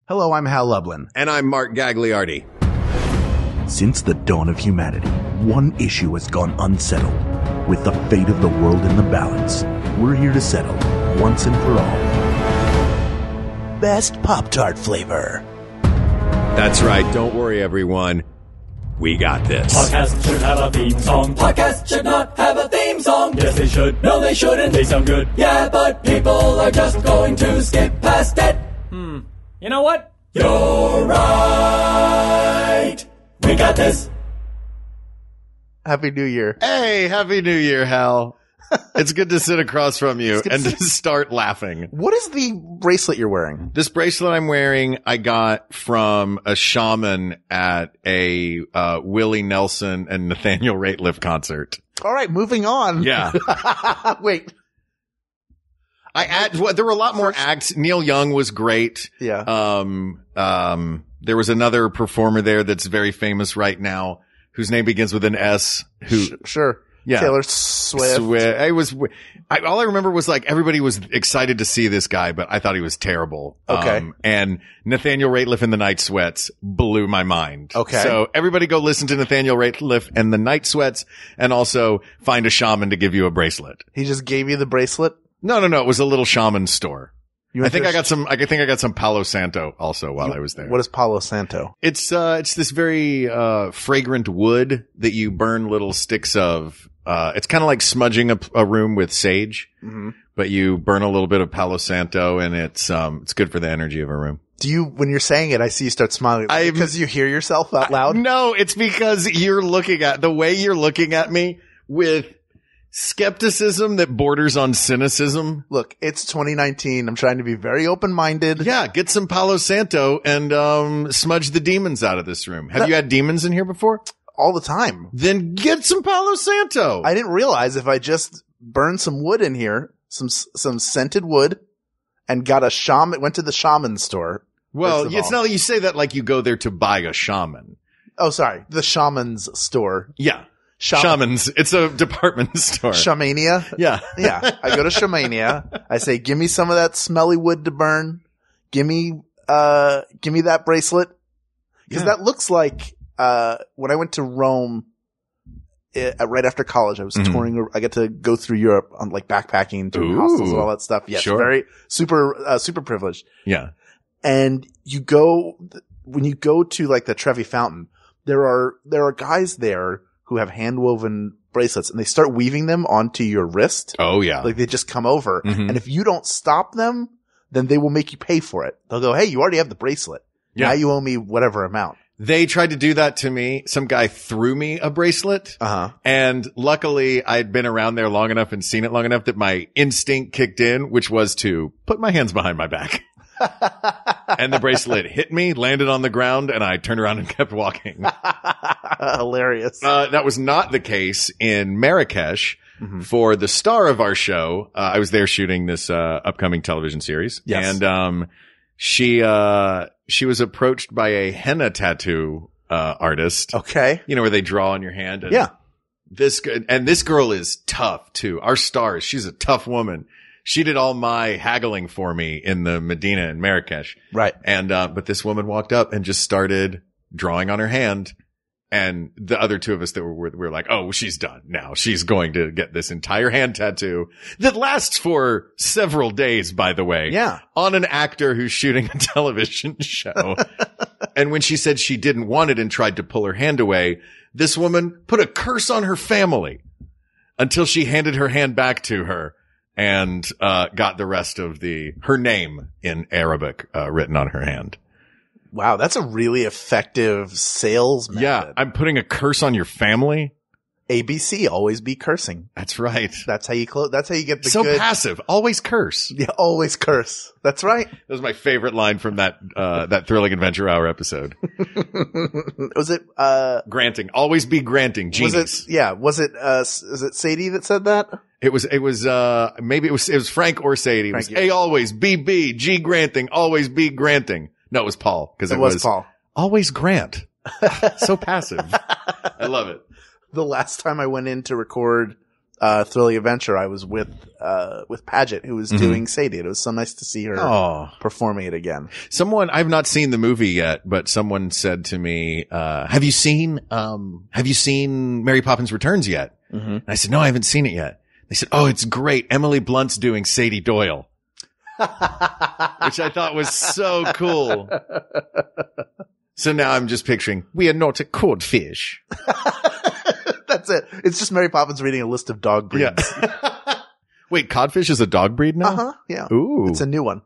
Hello, I'm Hal Lublin. And I'm Mark Gagliardi. Since the dawn of humanity, one issue has gone unsettled. With the fate of the world in the balance, we're here to settle, once and for all. Best Pop Tart flavor. That's right. Don't worry, everyone. We got this. Podcast should have a theme song. Podcast should not have a theme song. Yes, they should. No, they shouldn't. They sound good. Yeah, but people are just going to skip past it. You know what? You're right. We got this. Happy New Year. Hey, Happy New Year, Hal. It's good to sit across from you and to start laughing. What is the bracelet you're wearing? This bracelet I'm wearing, I got from a shaman at a Willie Nelson and Nathaniel Rateliff concert. All right, moving on. Yeah. Wait. There were a lot more acts. Neil Young was great. Yeah. There was another performer there that's very famous right now, whose name begins with an S. Sure. Yeah. Taylor Swift. All I remember was like everybody was excited to see this guy, but I thought he was terrible. Okay. And Nathaniel Rateliff and the Night Sweats blew my mind. Okay. So everybody go listen to Nathaniel Rateliff and the Night Sweats, and also find a shaman to give you a bracelet. He just gave you the bracelet? No. It was a little shaman store. I think I got some Palo Santo also while I was there. What is Palo Santo? It's this very, fragrant wood that you burn little sticks of. It's kind of like smudging a room with sage, but you burn a little bit of Palo Santo, and it's good for the energy of a room. When you're saying it, I see you start smiling because you hear yourself out loud? No, it's because the way you're looking at me with skepticism that borders on cynicism. Look, it's 2019. I'm trying to be very open-minded. Yeah, get some Palo Santo and smudge the demons out of this room. Have you had demons in here before? All the time. Then get some Palo Santo. I didn't realize if I just burned some wood in here, some scented wood, and went to the shaman store. Well, it's not like you say that like you go there to buy a shaman. Oh, sorry. The shaman's store. Yeah. Shamans. It's a department store. Shamania? Yeah. Yeah. I go to Shamania. I say, give me some of that smelly wood to burn. Give me that bracelet. Because that looks like, when I went to Rome, right after college, I was touring. I got to go through Europe on like backpacking, to hostels and all that stuff. Yes. Sure. Very super privileged. Yeah. And when you go to like the Trevi Fountain, there are guys there who have hand-woven bracelets, and they start weaving them onto your wrist. Oh, yeah. Like they just come over. And if you don't stop them, then they will make you pay for it. They'll go, hey, you already have the bracelet. Yeah. Now you owe me whatever amount. They tried to do that to me. Some guy threw me a bracelet. And luckily I'd been around there long enough and seen it long enough that my instinct kicked in, which was to put my hands behind my back. And the bracelet hit me, landed on the ground, and I turned around and kept walking. Hilarious. That was not the case in Marrakesh. For the star of our show, I was there shooting this upcoming television series. Yes. And she was approached by a henna tattoo artist. Okay. You know, where they draw on your hand. And yeah. This girl is tough too. Our star, she's a tough woman. She did all my haggling for me in the Medina in Marrakesh. Right. And, but this woman walked up and just started drawing on her hand. And the other two of us that were like, oh, she's done now. She's going to get this entire hand tattoo that lasts for several days, by the way. Yeah. On an actor who's shooting a television show. And when she said she didn't want it and tried to pull her hand away, this woman put a curse on her family until she handed her hand back to her. And got the rest of her name in Arabic written on her hand. Wow, that's a really effective sales method. Yeah, I'm putting a curse on your family. ABC, always be cursing. That's right. That's how you That's how you get the so good. Passive, always curse. Yeah, always curse. That's right. That was my favorite line from that Thrilling Adventure Hour episode. Was it granting? Always be granting. Genius. Was it Sadie that said that? It was maybe it was Frank or Sadie. It was A always, B, G granting, always be granting. No, it was Paul, because it was Paul. Always grant. So passive. I love it. The last time I went in to record Thrilling Adventure, I was with Paget, who was doing Sadie. It was so nice to see her performing it again. I've not seen the movie yet, but someone said to me, have you seen Mary Poppins Returns yet? Mm-hmm. And I said, no, I haven't seen it yet. They said, oh, it's great. Emily Blunt's doing Sadie Doyle, which I thought was so cool. So now I'm just picturing, we are not a codfish. That's it. It's just Mary Poppins reading a list of dog breeds. Yeah. Wait, codfish is a dog breed now? Uh-huh. Yeah. Ooh. It's a new one.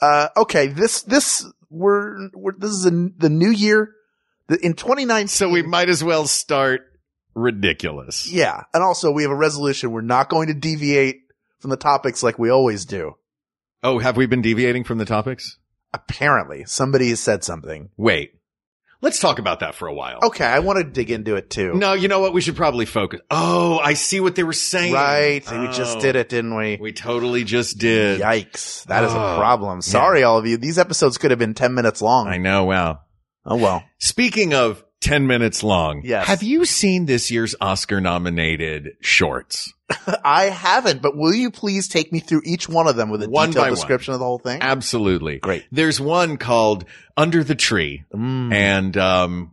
Okay. This is the new year in 2019. So we might as well start ridiculous. Yeah. And also we have a resolution. We're not going to deviate from the topics like we always do. Oh, have we been deviating from the topics? Apparently. Somebody has said something. Wait. Let's talk about that for a while. Okay, I want to dig into it too. No, you know what? We should probably focus. Oh, I see what they were saying. Right. We just did it, didn't we? We totally just did. Yikes. That is a problem. Sorry, all of you. These episodes could have been 10 minutes long. I know. Wow. Oh, well. Speaking of 10 minutes long. Yes. Have you seen this year's Oscar nominated shorts? I haven't, but will you please take me through each one of them with a detailed description of the whole thing? Absolutely. Great. There's one called Under the Tree. And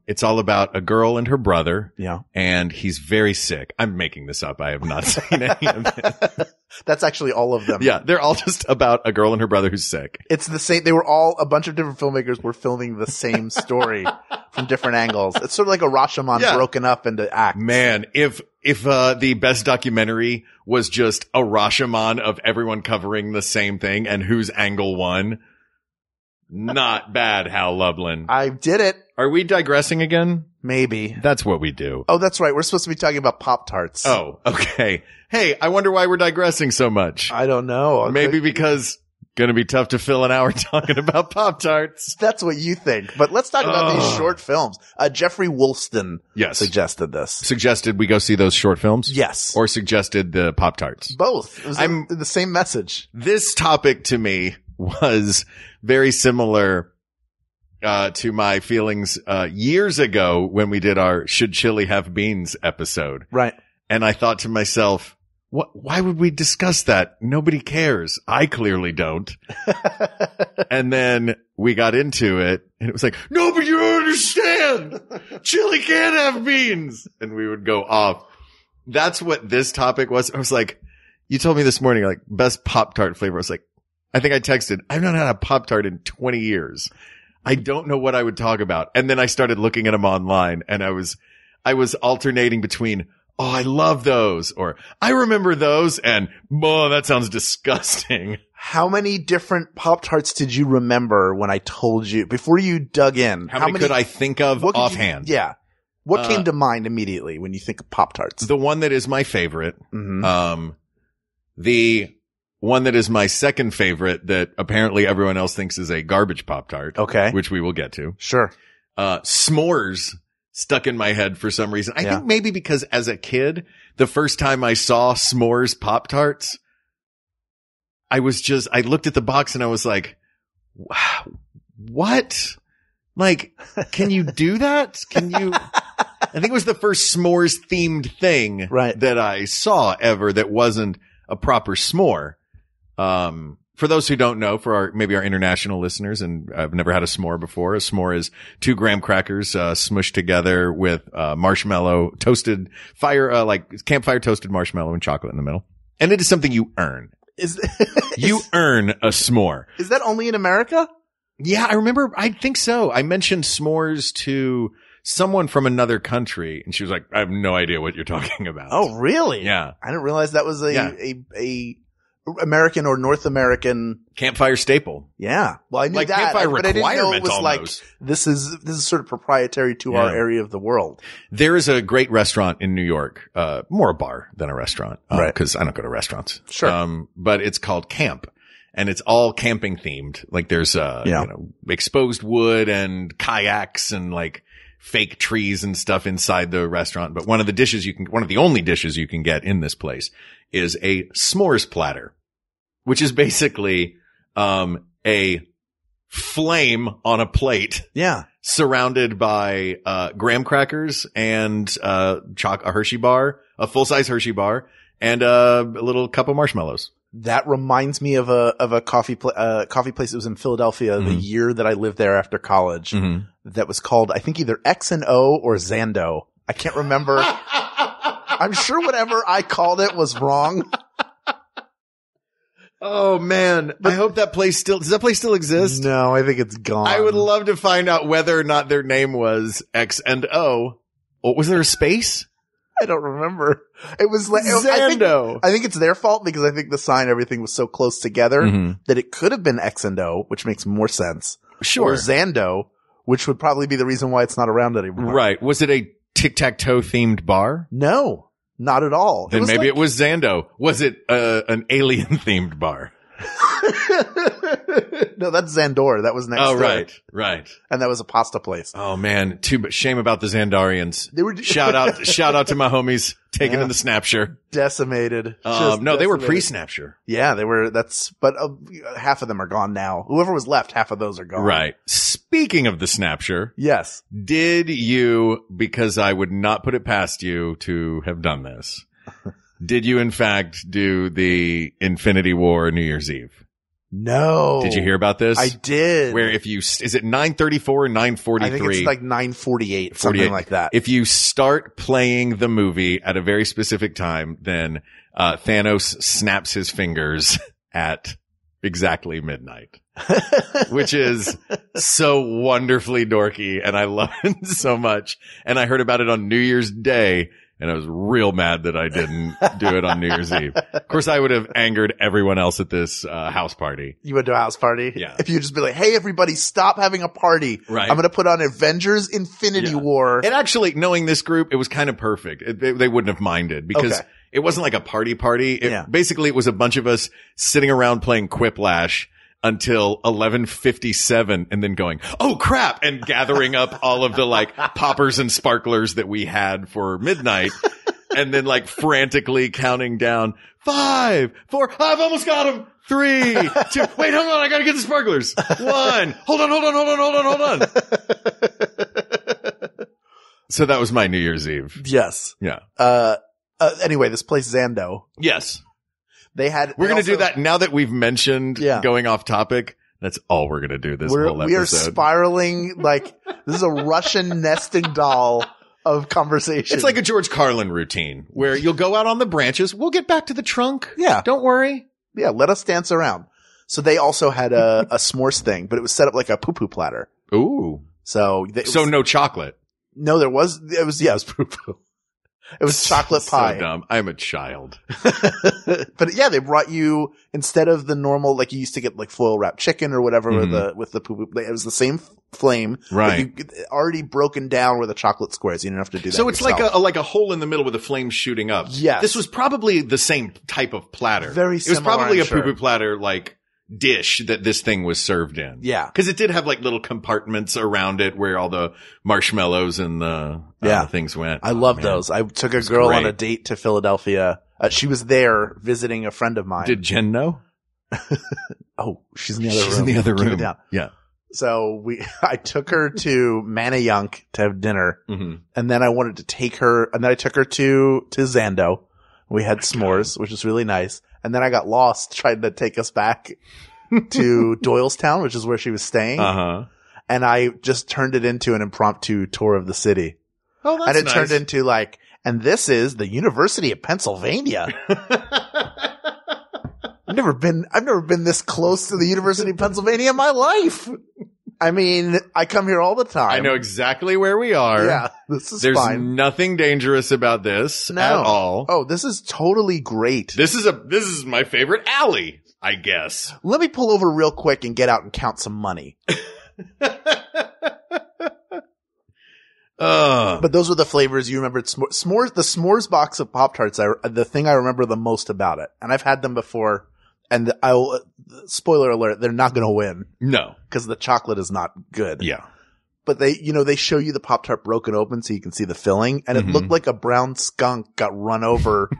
it's all about a girl and her brother. Yeah. And he's very sick. I'm making this up. I have not seen any of it. That's actually all of them. Yeah. They're all just about a girl and her brother who's sick. It's the same. They were all, a bunch of different filmmakers were filming the same story from different angles. It's sort of like a Rashomon broken up into acts. Man, if the best documentary was just a Rashomon of everyone covering the same thing and whose angle won, not bad, Hal Lublin. I did it. Are we digressing again? Maybe. That's what we do. Oh, that's right. We're supposed to be talking about Pop Tarts. Oh, okay. Hey, I wonder why we're digressing so much. I don't know. Maybe because gonna be tough to fill an hour talking about Pop Tarts. That's what you think. But let's talk about these short films. Jeffrey Woolston suggested this. Suggested we go see those short films? Yes. Or suggested the Pop Tarts? Both. It was the same message. This topic to me was very similar to my feelings years ago when we did our Should Chili Have Beans episode. Right. And I thought to myself, why would we discuss that? Nobody cares. I clearly don't. And then we got into it and it was like, no, but you don't understand. Chili can't have beans. And we would go off. That's what this topic was. I was like, you told me this morning, like, best Pop-Tart flavor. I was like, I think I texted, I've not had a Pop-Tart in 20 years. I don't know what I would talk about. And then I started looking at them online and I was alternating between, oh, I love those, or I remember those, and oh, that sounds disgusting. How many different Pop-Tarts did you remember when I told you, before you dug in? How many could I think of offhand? What came to mind immediately when you think of Pop-Tarts? The one that is my favorite. Mm-hmm. The one that is my second favorite that apparently everyone else thinks is a garbage Pop-Tart. Okay. Which we will get to. Sure. S'mores stuck in my head for some reason. I think maybe because as a kid, the first time I saw s'mores Pop-Tarts, I looked at the box and I was like, wow, what? Like, can you do that? I think it was the first s'mores themed thing that I saw ever that wasn't a proper s'more. For those who don't know, for maybe our international listeners, and I've never had a s'more before, a s'more is 2 graham crackers, smushed together with, marshmallow, toasted like campfire toasted marshmallow and chocolate in the middle. And it is something you earn. You earn a s'more. Is that only in America? Yeah, I remember. I think so. I mentioned s'mores to someone from another country and she was like, I have no idea what you're talking about. Oh, really? Yeah. I didn't realize that was a American or North American campfire staple. Yeah. Well, I knew like that, campfire but I didn't know it was almost. Like, this is sort of proprietary to our area of the world. There is a great restaurant in New York, more a bar than a restaurant, right? Cause I don't go to restaurants. Sure. But it's called Camp and it's all camping themed. Like there's, exposed wood and kayaks and like fake trees and stuff inside the restaurant. But one of the only dishes you can get in this place is a s'mores platter, which is basically, a flame on a plate. Yeah. Surrounded by, graham crackers and, a Hershey bar, a full-size Hershey bar and a little cup of marshmallows. That reminds me of a coffee place that was in Philadelphia the year that I lived there after college. That was called, I think, either X&O or Zando. I can't remember. I'm sure whatever I called it was wrong. Oh man. I hope that place does that place still exist? No, I think it's gone. I would love to find out whether or not their name was X&O. Oh, was there a space? I don't remember. It was like Zando. I think it's their fault because I think the sign, everything was so close together that it could have been X&O, which makes more sense. Sure. Or Zando, which would probably be the reason why it's not around anymore. Right. Was it a tic-tac-toe themed bar? No, not at all. Then maybe it was Zando. Was it an alien themed bar? No, that's Zandor. That was next door. Oh, right. And that was a pasta place. Oh man, shame about the Zandarians. They were shout out to my homies taking in the Snapshire. Decimated. No, they were pre-Snapshire. Yeah, they were. But half of them are gone now. Whoever was left, half of those are gone. Right. Speaking of the Snapshire. Yes. Did you, because I would not put it past you to have done this, did you in fact do the Infinity War New Year's Eve? No. Did you hear about this? I did. Where if you, is it 9:34 or 9:43? I think it's like 9:48, something like that. If you start playing the movie at a very specific time, then Thanos snaps his fingers at exactly midnight. Which is so wonderfully dorky, and I love it so much. And I heard about it on New Year's Day, and I was real mad that I didn't do it on New Year's Eve. Of course, I would have angered everyone else at this house party. You would do a house party? Yeah. If you just be like, hey, everybody, stop having a party. Right. I'm going to put on Avengers Infinity War. And actually, knowing this group, it was kind of perfect. They wouldn't have minded because it wasn't like a party. Basically, it was a bunch of us sitting around playing Quiplash until 11:57 and then going, oh crap, and gathering up all of the like poppers and sparklers that we had for midnight and then like frantically counting down 5, 4, I've almost got him. 3, 2, wait, hold on, I gotta get the sparklers. 1, hold on. So that was my New Year's Eve. Yes. Yeah. Anyway, this place Zando. Yes. We're going to do that now that we've mentioned going off topic. That's all we're going to do this whole episode. We are spiraling like this is a Russian nesting doll of conversation. It's like a George Carlin routine where you'll go out on the branches. We'll get back to the trunk. Yeah. Don't worry. Yeah. Let us dance around. So they also had a s'mores thing, but it was set up like a poo-poo platter. Ooh. So no chocolate. No, it was poo-poo. It was chocolate pie. So dumb. I'm a child. But yeah, they brought you, instead of the normal, like you used to get like foil wrapped chicken or whatever with the poo-poo, it was the same flame. Right. Already broken down with the chocolate squares. You didn't have to do that. So it's yourself. like a hole in the middle with a flame shooting up. Yes. This was probably the same type of platter. Very similar. It was probably I'm a poo-poo platter like dish that this thing was served in. Yeah. Cause it did have like little compartments around it where all the marshmallows and the things went. I love those. I took a girl on a date to Philadelphia. She was there visiting a friend of mine. Did Jen know? Oh, she's in the other room. She's in the other room. Keep it down. Yeah. So I took her to Manayunk to have dinner, and then I wanted to take her, and then I took her to Zando. We had s'mores, which was really nice. And then I got lost trying to take us back to Doylestown, which is where she was staying. And I just turned it into an impromptu tour of the city. Oh, that's nice. And it turned nice. into like, and this is the University of Pennsylvania. I've never been this close to the University of Pennsylvania in my life. I mean, I come here all the time. I know exactly where we are. Yeah, this is There's fine. nothing dangerous about this at all. Oh, this is totally great. This is my favorite alley, I guess. Let me pull over real quick and get out and count some money. But those were the flavors you remembered. S'mores, the s'mores box of Pop Tarts, the thing I remember the most about it. And I've had them before. And spoiler alert, they're not going to win. No. Because the chocolate is not good. Yeah. But they show you the Pop-Tart broken open so you can see the filling. And it looked like a brown skunk got run over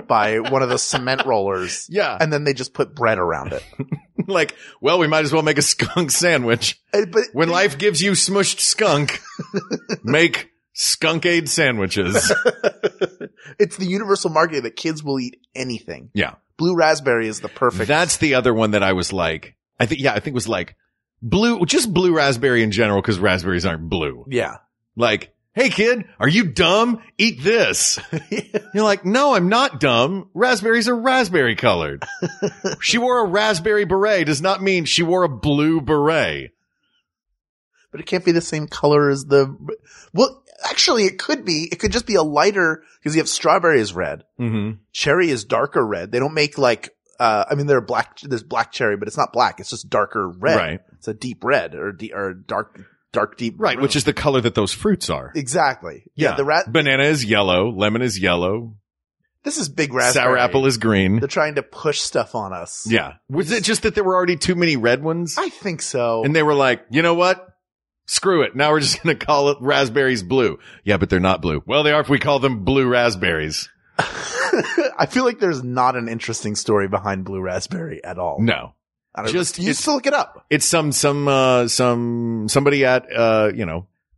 by one of the cement rollers. Yeah. And then they just put bread around it. Like, well, we might as well make a skunk sandwich. But when life gives you smushed skunk, make skunkade sandwiches. It's the universal market that kids will eat anything. Yeah. Blue raspberry is the perfect. That's the other one that I was like, I think it was like just blue raspberry in general, because raspberries aren't blue. Yeah. Like, hey kid, are you dumb? Eat this. You're like, no, I'm not dumb. Raspberries are raspberry colored. She wore a raspberry beret does not mean she wore a blue beret. But it can't be the same color as well, actually it could be. It could just be a lighter, because you have strawberry is red. Mm-hmm. Cherry is darker red. They don't make like, there's black cherry, but it's not black. It's just darker red. Right. It's a deep red or dark deep. Right. maroon. Which is the color that those fruits are. Exactly. Yeah. Banana is yellow. Lemon is yellow. This is big raspberry. Sour apple is green. They're trying to push stuff on us. Yeah. Was it just that there were already too many red ones? I think so. And they were like, you know what? Screw it. Now we're just going to call it raspberries blue. Yeah, but they're not blue. Well, they are if we call them blue raspberries. I feel like there's not an interesting story behind blue raspberry at all. No. I don't know. You used to look it up. It's somebody at,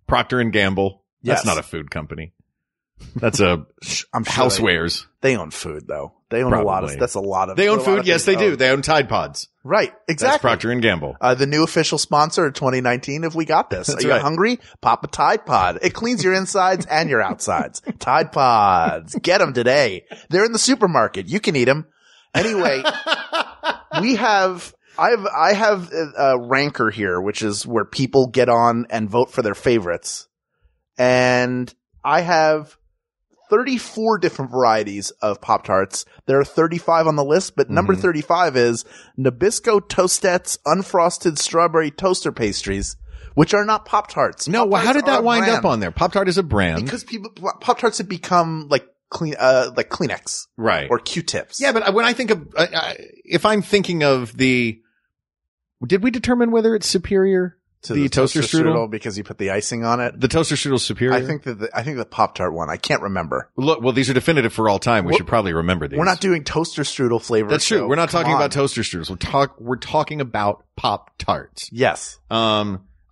Procter and Gamble. That's Yes. not a food company. That's I'm sure housewares. They own food though. They own Probably. a lot of, that's a lot of, They own a lot of food. Yes, things they do. They own Tide Pods. Right. Exactly. That's Procter and Gamble. The new official sponsor of 2019 of We Got This. That's Are you right. hungry? Pop a Tide Pod. It cleans your insides and your outsides. Tide Pods. Get them today. They're in the supermarket. You can eat them. Anyway, I have a ranker here, which is where people get on and vote for their favorites. And I have 34 different varieties of Pop Tarts. There are 35 on the list, but number 35 is Nabisco Toastettes Unfrosted Strawberry Toaster Pastries, which are not Pop Tarts. No, well, how did that wind up on there? Pop Tart is a brand. Because Pop Tarts have become like like Kleenex. Right. Or Q-tips. Yeah, but when I think of, if I'm thinking of did we determine whether it's superior to the toaster strudel? Because you put the icing on it. The toaster strudel is superior? I think the Pop Tart one. I can't remember. Look, well, these are definitive for all time. We should probably remember these. We're not doing toaster strudel flavor. That's true. So we're not talking on. about toaster strudels. We're talking about Pop Tarts. Yes.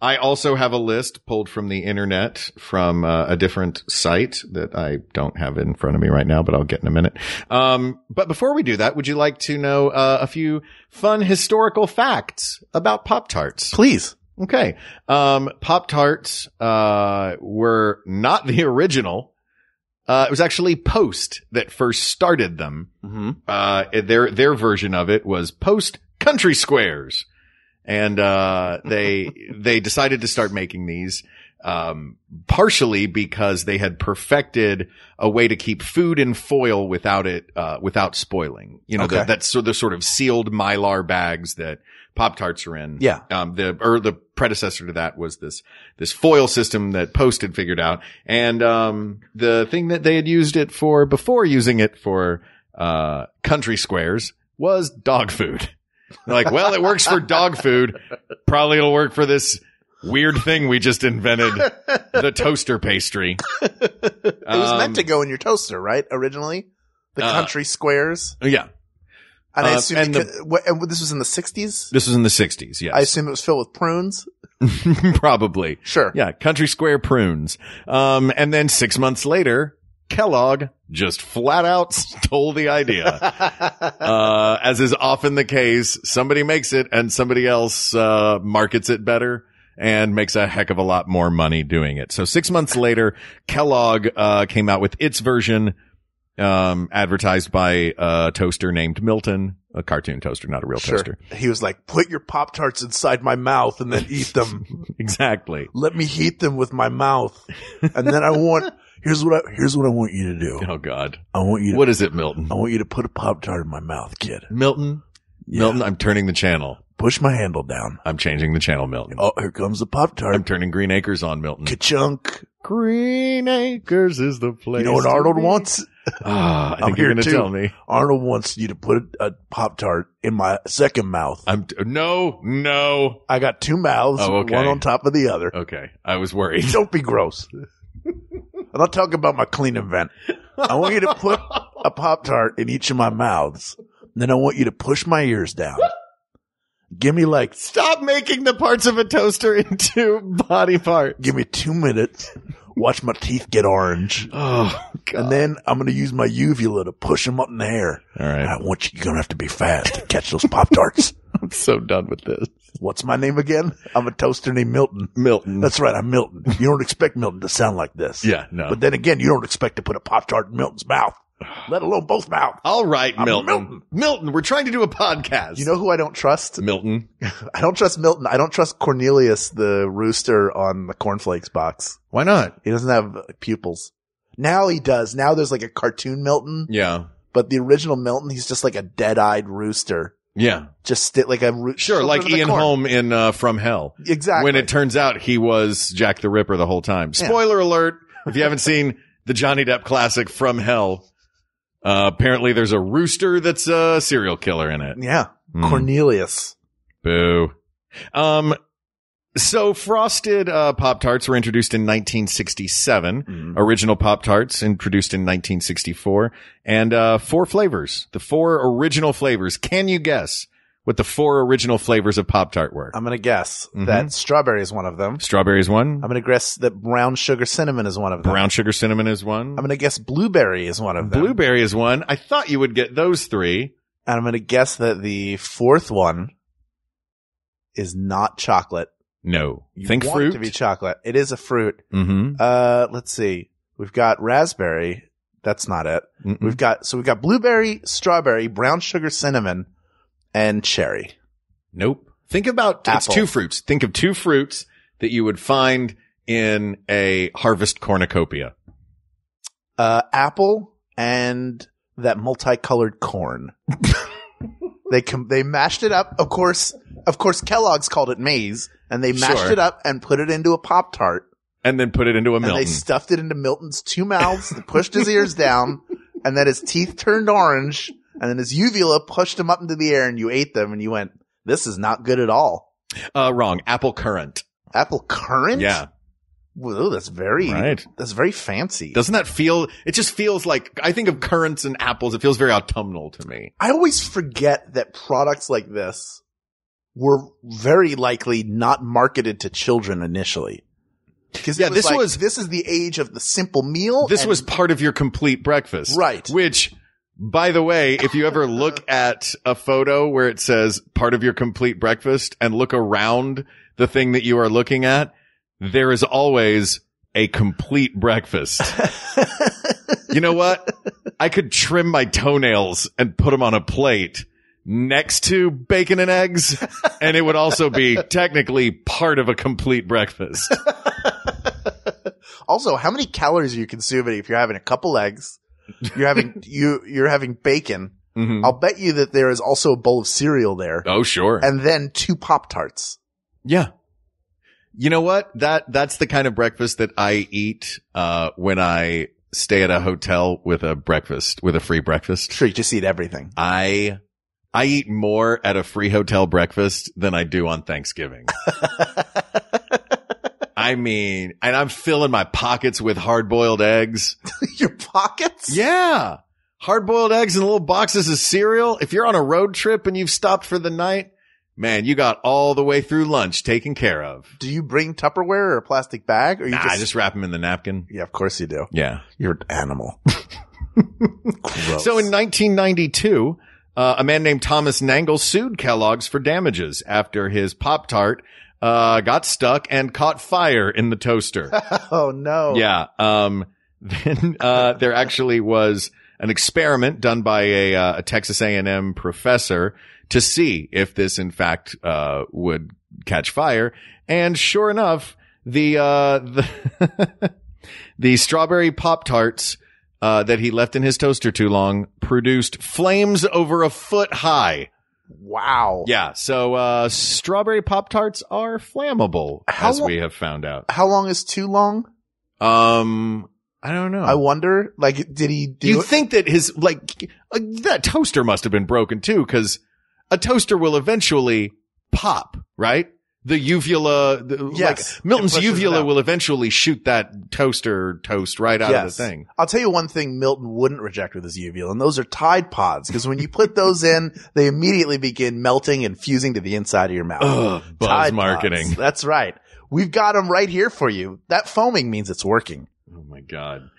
I also have a list pulled from the internet from a different site that I don't have in front of me right now, but I'll get in a minute. But before we do that, would you like to know a few fun historical facts about Pop Tarts? Please. Okay. Pop Tarts were not the original. It was actually Post that first started them. Mm-hmm. Their version of it was Post Country Squares. And, they decided to start making these, partially because they had perfected a way to keep food in foil without spoiling. You know, Okay. that's the sort of sealed Mylar bags that Pop-Tarts are in. Yeah. The predecessor to that was this foil system that Post had figured out. And, the thing that they had used it for before using it for, country squares was dog food. They're like, well, it works for dog food. Probably it'll work for this weird thing we just invented, the toaster pastry. It was meant to go in your toaster, right? Originally? The country squares? Yeah. And I assume and this was in the 60s? This was in the 60s, yes. I assume it was filled with prunes? Probably. Sure. Yeah, country square prunes. And then 6 months later, Kellogg just flat out stole the idea. As is often the case, somebody makes it and somebody else markets it better and makes a heck of a lot more money doing it. So 6 months later, Kellogg came out with its version, advertised by a toaster named Milton, a cartoon toaster, not a real toaster. He was like, put your Pop-Tarts inside my mouth and then eat them. Exactly. Let me heat them with my mouth. And then here's what I want you to do. Oh God. What is it, Milton? I want you to put a Pop-Tart in my mouth, kid. Milton? Yeah. Milton, I'm turning the channel. Push my handle down. I'm changing the channel, Milton. Oh, here comes the Pop-Tart. I'm turning Green Acres on, Milton. Ka-chunk. Green Acres is the place. You know what Arnold wants? I think you're going to tell me. Arnold wants you to put a Pop-Tart in my second mouth. No. I got two mouths, okay. one on top of the other. Okay. I was worried. Don't be gross. I'm not talking about my clean event. I want you to put a Pop-Tart in each of my mouths. Then I want you to push my ears down. Give me Stop making the parts of a toaster into body parts. Give me 2 minutes Watch my teeth get orange. Oh, God. And then I'm going to use my uvula to push them up in the air. All right. I want you're going to have to be fast to catch those Pop-Tarts. I'm so done with this. What's my name again? I'm a toaster named Milton. Milton. That's right. I'm Milton. You don't expect Milton to sound like this. Yeah, no. But then again, you don't expect to put a Pop-Tart in Milton's mouth, let alone both mouths. All right, I'm Milton. Milton, we're trying to do a podcast. You know who I don't trust? Milton. I don't trust Milton. I don't trust Cornelius, the rooster on the cornflakes box. Why not? He doesn't have pupils. Now he does. Now there's like a cartoon Milton. Yeah. But the original Milton, he's just like a dead-eyed rooster. Yeah. Just like a sure, like Ian Holm in From Hell. Exactly. When it turns out he was Jack the Ripper the whole time. Spoiler alert, if you haven't seen the Johnny Depp classic From Hell, apparently there's a rooster that's a serial killer in it. Yeah. Cornelius. Boo. So frosted Pop Tarts were introduced in 1967. Original Pop Tarts introduced in 1964, and 4 flavors. The 4 original flavors. Can you guess what the 4 original flavors of Pop Tart were? I'm going to guess that strawberry is one of them. Strawberry is one. I'm going to guess that brown sugar cinnamon is one of them. Brown sugar cinnamon is one. I'm going to guess blueberry is one of them. Blueberry is one. I thought you would get those 3. And I'm going to guess that the 4th one is not chocolate. No. You Think want fruit. it to be chocolate. It is a fruit. Mm-hmm. Let's see. We've got raspberry. That's not it. We've got blueberry, strawberry, brown sugar cinnamon, and cherry. Nope. Think about it's Apple. 2 fruits. Think of 2 fruits that you would find in a harvest cornucopia. Apple and that multicolored corn. They mashed it up. Of course, Kellogg's called it maize, and they mashed it up and put it into a Pop-Tart. And then put it into a Milton. And they stuffed it into Milton's 2 mouths, they pushed his ears down, and then his teeth turned orange, and then his uvula pushed him up into the air, and you ate them, and you went, this is not good at all. Wrong. Apple currant. Apple currant? Yeah. Whoa, that's very fancy. Doesn't that feel, it just feels like, I think of currants and apples, it feels very autumnal to me. I always forget that products like this were very likely not marketed to children initially. Because this is the age of the simple meal. This was part of your complete breakfast. Right. Which, by the way, if you ever look at a photo where it says part of your complete breakfast and look around the thing that you are looking at, there is always a complete breakfast. You know what? I could trim my toenails and put them on a plate next to bacon and eggs, and it would also be technically part of a complete breakfast. Also, how many calories are you consuming if you're having a couple eggs? You're having bacon. Mm-hmm. I'll bet you that there is also a bowl of cereal there. Oh, sure. And then 2 Pop-Tarts. Yeah. You know what? That's the kind of breakfast that I eat, when I stay at a hotel with a free breakfast. Sure, you just eat everything. I eat more at a free hotel breakfast than I do on Thanksgiving. I mean, and I'm filling my pockets with hard-boiled eggs. Your pockets? Yeah. Hard-boiled eggs and little boxes of cereal. If you're on a road trip and you've stopped for the night, man, you got all the way through lunch taken care of. Do you bring Tupperware or a plastic bag? Or you I just wrap them in the napkin. Yeah, of course you do. Yeah. You're an animal. Gross. So in 1992, a man named Thomas Nangle sued Kellogg's for damages after his Pop-Tart got stuck and caught fire in the toaster. Oh, no. Yeah. Then there actually was an experiment done by a Texas A&M professor to see if this, in fact, would catch fire. And sure enough, the strawberry Pop-Tarts that he left in his toaster too long produced flames over a foot high. Wow. Yeah. So strawberry Pop-Tarts are flammable, we have found out. How long is too long? I don't know. I wonder, like, did he do You think that that toaster must have been broken too, because a toaster will eventually pop, right? The uvula, yes, like Milton's uvula will eventually shoot that toast right out of the thing. I'll tell you one thing Milton wouldn't reject with his uvula, and those are Tide Pods, because when you put those in, they immediately begin melting and fusing to the inside of your mouth. Ugh, buzz Tide marketing. Pods. That's right. We've got them right here for you. That foaming means it's working. Oh my God.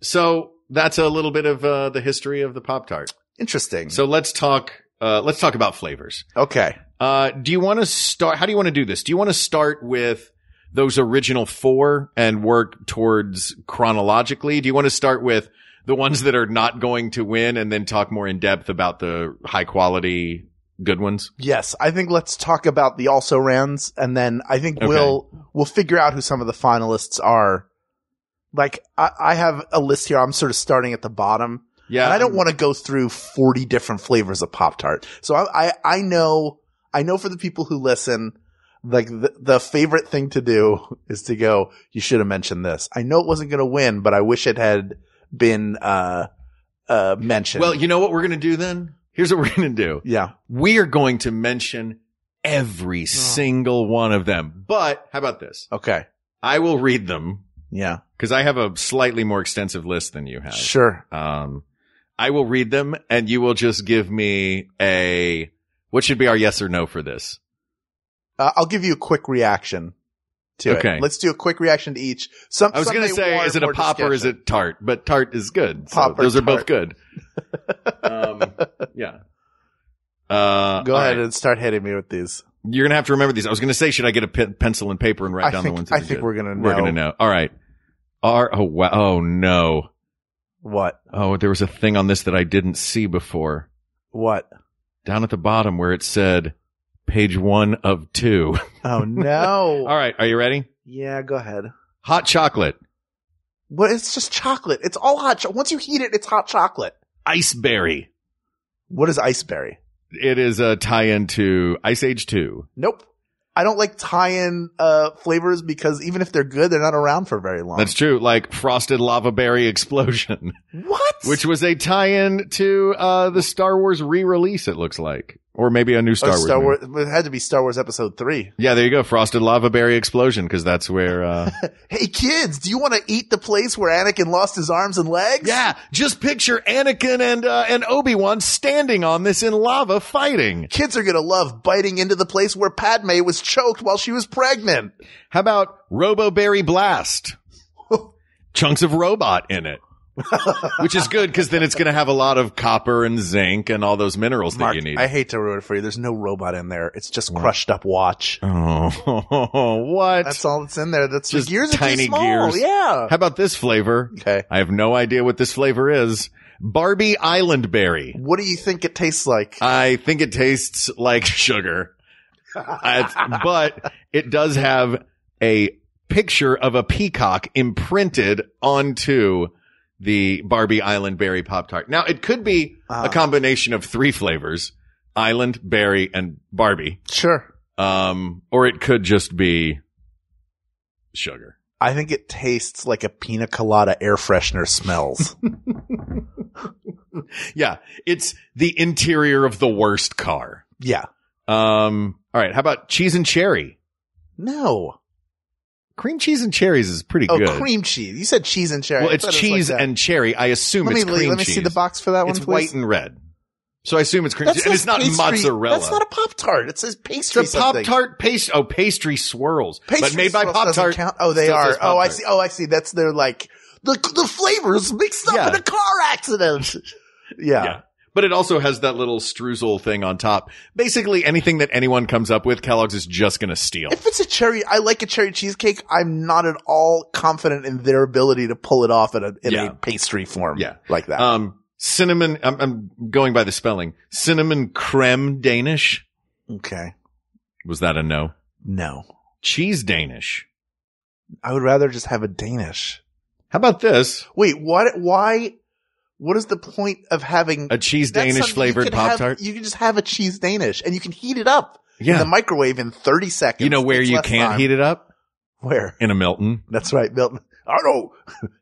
So that's a little bit of the history of the Pop Tart. Interesting. So let's talk about flavors. Okay. Do you want to start? How do you want to do this? Do you want to start with those original 4 and work towards chronologically? Do you want to start with the ones that are not going to win and then talk more in depth about the high quality good ones? Yes. I think let's talk about the also rans, and then I think we'll figure out who some of the finalists are. Like I have a list here. I'm sort of starting at the bottom. Yeah. And I don't want to go through 40 different flavors of Pop Tart. So I know for the people who listen, like the favorite thing to do is to go, you should have mentioned this. I know it wasn't going to win, but I wish it had been, mentioned. Well, you know what we're going to do then? Here's what we're going to do. Yeah. We are going to mention every single one of them. But how about this? Okay. I will read them. Yeah. Because I have a slightly more extensive list than you have. Sure. I will read them and you will just give me what should be our yes or no for this? I'll give you a quick reaction to it. Let's do a quick reaction to each. I was going to say, is it a pop or is it tart? But tart is good. Pop so those are both good. Yeah. Go ahead and start hitting me with these. You're going to have to remember these. I was going to say, should I get a pencil and paper and write down the ones that I think we're going to know. We're going to know. All right. Oh, no. What? Oh, there was a thing on this that I didn't see before. What? Down at the bottom where it said page 1 of 2. Oh, no. All right. Are you ready? Yeah, go ahead. Hot chocolate. Well, it's just chocolate. It's all hot. Once you heat it, it's hot chocolate. Iceberry. What is iceberry? It is a tie-in to Ice Age 2. Nope. I don't like tie-in flavors because even if they're good, they're not around for very long. That's true. Like Frosted Lava Berry Explosion. What? Which was a tie-in to the Star Wars re-release, it looks like. Or maybe a new Star Wars movie. It had to be Star Wars Episode 3. Yeah, there you go. Frosted Lava Berry Explosion, because that's where... Hey, kids, do you want to eat the place where Anakin lost his arms and legs? Yeah, just picture Anakin and Obi-Wan standing on this in lava fighting. Kids are going to love biting into the place where Padme was choked while she was pregnant. How about Robo Berry Blast? Chunks of robot in it. Which is good because then it's going to have a lot of copper and zinc and all those minerals Mark, that you need. I hate to ruin it for you. There's no robot in there. It's just crushed up watch. Oh, what? That's all that's in there. That's just the gears tiny are too small. gears. Yeah. How about this flavor? Okay. I have no idea what this flavor is. Barbie Island Berry. What do you think it tastes like? I think it tastes like sugar. But it does have a picture of a peacock imprinted onto the Barbie Island Berry Pop Tart. Now, it could be a combination of 3 flavors, Island, Berry, and Barbie. Sure. Or it could just be sugar. I think it tastes like a pina colada air freshener smells. Yeah. It's the interior of the worst car. Yeah. All right. How about cheese and cherry? No. Cream cheese and cherries is pretty good. Oh, cream cheese. You said cheese and cherry. Well, it's cheese and cherry. I assume it's cream cheese. Let me see the box for that one, It's please. white and red. So I assume it's cream cheese. And it's not mozzarella. That's not a Pop Tart. It says pastry It's a Pop Tart pastry swirls. But made by Pop Tart. Oh, they are. Oh, I see. Oh, I see. That's their like the flavors mixed up in a car accident. Yeah. But it also has that little streusel thing on top. Basically, anything that anyone comes up with, Kellogg's is just going to steal. If it's a cherry, I like a cherry cheesecake. I'm not at all confident in their ability to pull it off in a pastry form. Yeah. Like that. Cinnamon, I'm going by the spelling. Cinnamon creme Danish. Okay. Was that a no? No. Cheese Danish. I would rather just have a Danish. How about this? Wait, why? What is the point of having a cheese Danish flavored Pop Tart? You can just have a cheese Danish and you can heat it up in the microwave in 30 seconds. You know where you can't heat it up? Where? In a Milton. That's right, Milton. I don't know.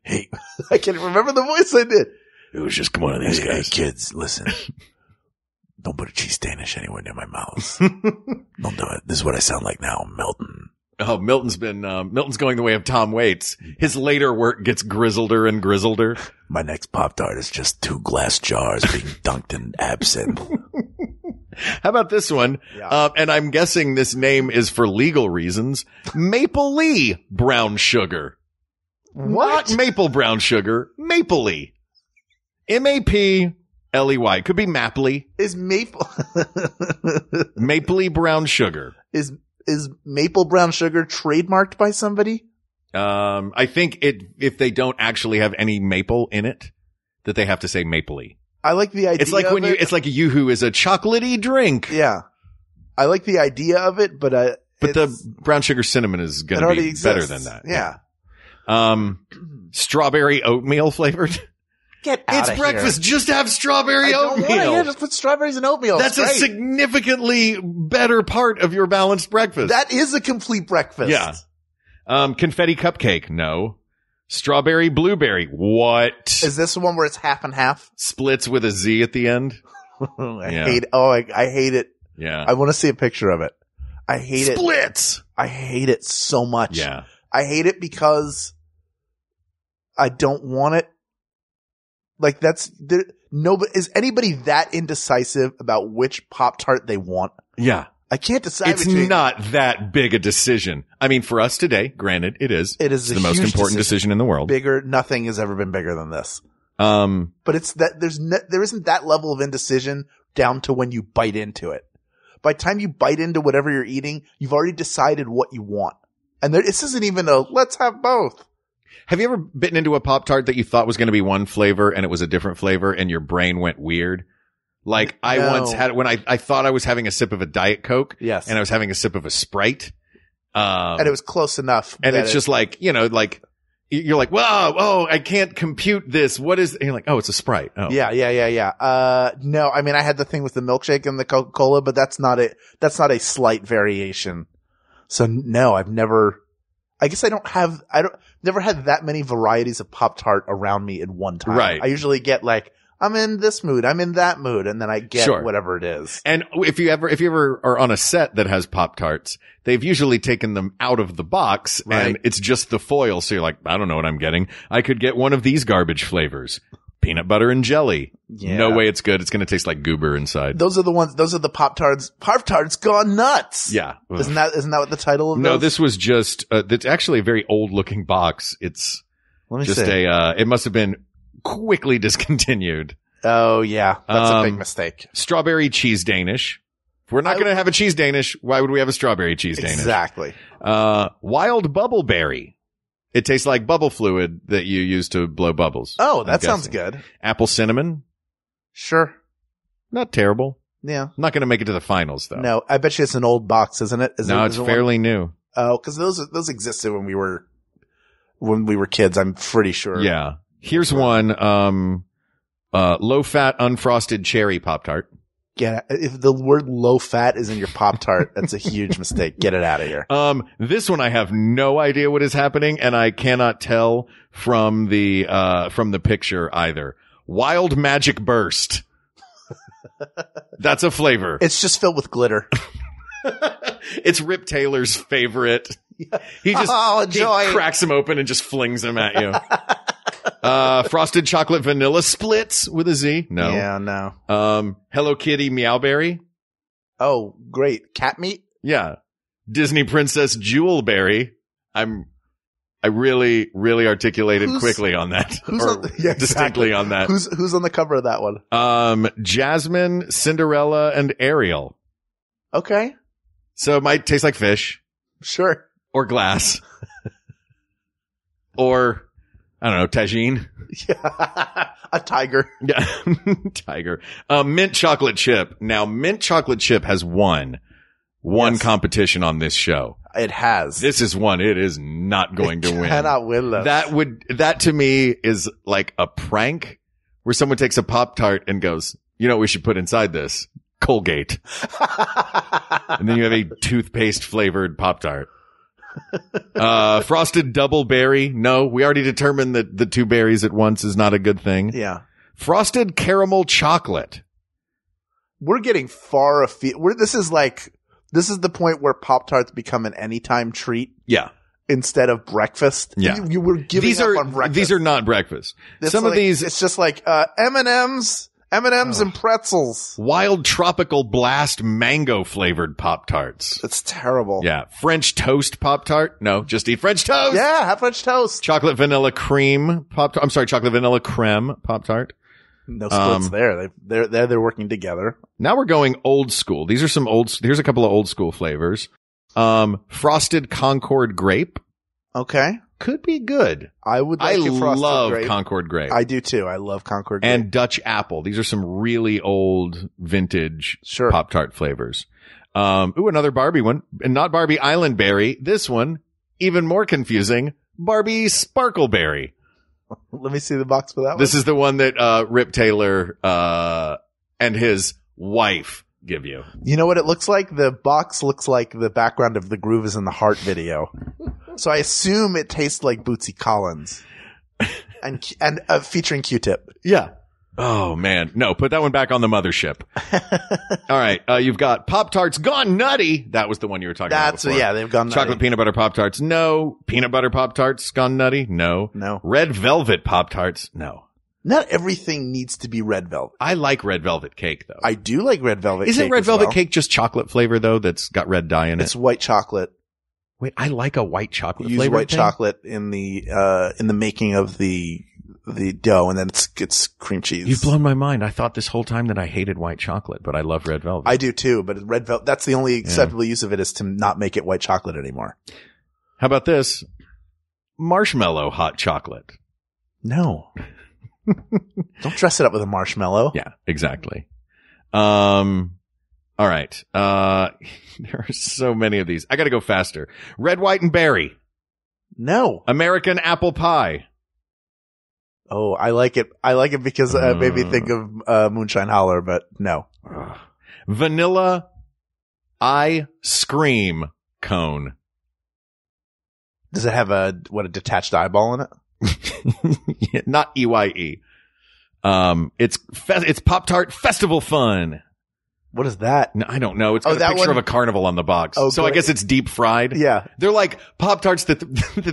Hey, I can't remember the voice I did. It was just one of these guys. Hey, kids, listen. Don't put a cheese Danish anywhere near my mouth. Don't do it. This is what I sound like now, Milton. Oh, Milton's going the way of Tom Waits. His later work gets grizzleder and grizzleder. My next Pop Tart is just 2 glass jars being dunked in absinthe. How about this one? Yeah. And I'm guessing this name is for legal reasons. Mapley brown sugar. What? Not maple brown sugar. Mapley. M-A-P-L-E-Y. Could be Mapley. Is maple Mapley brown sugar. is maple brown sugar trademarked by somebody? I think if they don't actually have any maple in it, that they have to say Mapley. I like the idea. It's like when of it's like a Yoo-hoo is a chocolatey drink. Yeah. I like the idea of it, but the brown sugar cinnamon is going to be better than that. Yeah. Strawberry oatmeal flavored. Get out It's of breakfast. Here. Just have strawberry I don't want oatmeal. to just put strawberries in oatmeal. That's a significantly better part of your balanced breakfast. That is a complete breakfast. Yeah. Confetti cupcake. No. Strawberry blueberry. What? Is this the one where it's half and half? Splits with a Z at the end. I hate it. Yeah. I want to see a picture of it. I hate it. Splits. I hate it so much. Yeah. I hate it because I don't want it. Like is anybody that indecisive about which Pop-Tart they want? Yeah. I can't decide. It's not that big a decision. I mean, for us today, granted, it is. It is the most important decision in the world. Bigger. Nothing has ever been bigger than this. But it's that there isn't that level of indecision down to when you bite into it. By the time you bite into whatever you're eating, you've already decided what you want. And this isn't even let's have both. Have you ever bitten into a Pop-Tart that you thought was going to be one flavor and it was a different flavor and your brain went weird? Like I once had when I thought I was having a sip of a Diet Coke. Yes. And I was having a sip of a Sprite. And it was close enough. And it's just like, like you're like, whoa, I can't compute this. What is, and you're like, oh, it's a Sprite. Oh. Yeah. No, I mean, I had the thing with the milkshake and the Coca-Cola, but that's not a slight variation. So no, I guess never had that many varieties of Pop-Tart around me in one time. Right. I usually get like, I'm in this mood, I'm in that mood, and then I get whatever it is. And if you ever are on a set that has Pop-Tarts, they've usually taken them out of the box and it's just the foil. So you're like, I don't know what I'm getting. I could get one of these garbage flavors. Peanut butter and jelly. Yeah. No way it's good. It's going to taste like goober inside. Those are the Pop-Tarts. Pop-Tarts gone nuts. Yeah. Isn't that what the title of those? No, this was just, it's actually a very old looking box. It's just it must have been quickly discontinued. Oh yeah. That's a big mistake. Strawberry cheese Danish. If we're not going to have a cheese Danish, why would we have a strawberry cheese Danish? Exactly. Wild bubbleberry. It tastes like bubble fluid that you use to blow bubbles. Oh, that sounds good. Apple cinnamon. Sure. Not terrible. Yeah. Not going to make it to the finals though. No, I bet you it's an old box, isn't it? It's fairly new. Oh, cause those existed when we were kids. I'm pretty sure. Yeah. Here's one, low fat unfrosted cherry Pop-Tart. If the word low fat is in your Pop-Tart, that's a huge mistake. Get it out of here. This one I have no idea what is happening and I cannot tell from the picture either. Wild Magic Burst. That's a flavor. It's just filled with glitter. It's Rip Taylor's favorite. Yeah. He just enjoy. He cracks them open and just flings them at you. Frosted chocolate vanilla splits with a Z. No. Yeah, no. Hello Kitty Meowberry. Oh, great. Cat meat? Yeah. Disney Princess Jewelberry. I really, really articulated quickly on that. Distinctly on that. Who's on the cover of that one? Jasmine, Cinderella, and Ariel. Okay. So it might taste like fish. Sure. Or glass. Or, I don't know, tagine. Yeah. A tiger. Yeah. Tiger. Mint chocolate chip. Now, mint chocolate chip has won competition on this show. It has. This is one. It is not going to win. Cannot win this. That to me is like a prank where someone takes a Pop-Tart and goes, you know what we should put inside this? Colgate. And then you have a toothpaste flavored Pop-Tart. Frosted double berry. No, we already determined that the two berries at once is not a good thing. Yeah. Frosted caramel chocolate. We're getting far afield. This is the point where Pop-Tarts become an anytime treat. Yeah. Instead of breakfast. Yeah. You were giving up on breakfast. These are not breakfast. Some of these. It's just like, M&M's M&M's and pretzels. Wild Tropical Blast mango flavored Pop Tarts. That's terrible. Yeah. French toast Pop Tart. No, just eat French toast. Yeah, have French toast. Chocolate vanilla cream Pop Tart. I'm sorry, chocolate vanilla creme Pop Tart. No splits there. They're working together. Now we're going old school. These are some here's a couple of old school flavors. Frosted Concord grape. Okay. Could be good. I would like a frosted love grape. Concord grape. I do too. I love Concord grape. And Dutch apple. These are some really old vintage Pop Tart flavors. Another Barbie one. And not Barbie Island Berry. This one, even more confusing. Barbie Sparkleberry. Let me see the box for that one. This is the one that Rip Taylor and his wife give you. You know what it looks like? The box looks like the background of the Groove is in the Heart video. So I assume it tastes like Bootsy Collins and featuring Q-Tip. Yeah. Oh man. No, put that one back on the mothership. All right. You've got Pop Tarts Gone Nutty. That was the one you were talking about before. Yeah, they've gone nutty. Chocolate peanut butter Pop Tarts. No. Peanut butter Pop Tarts Gone Nutty. No. Red Velvet Pop Tarts. No. Not everything needs to be red velvet. I like red velvet cake though. I do like red velvet cake. Isn't red velvet cake just chocolate flavor though that's got red dye in it? It's white chocolate. Wait, I like a white chocolate Use flavor. White chocolate in the making of the dough, and then it's cream cheese. You've blown my mind. I thought this whole time that I hated white chocolate, but I love red velvet. I do too, but red velvet, that's the only acceptable use of it, is to not make it white chocolate anymore. How about this? Marshmallow hot chocolate. No. Don't dress it up with a marshmallow. Yeah, exactly. All right. There are so many of these. I gotta go faster. Red, white, and berry. No. American apple pie. Oh, I like it. I like it because it made me think of Moonshine Holler, but no. Vanilla ice cream cone. Does it have a detached eyeball in it? Yeah, not EYE. It's Pop Tart Festival Fun. What is that? No, I don't know. It's got a picture of a carnival on the box. Oh, so good. I guess it's deep fried. Yeah. They're like Pop Tarts that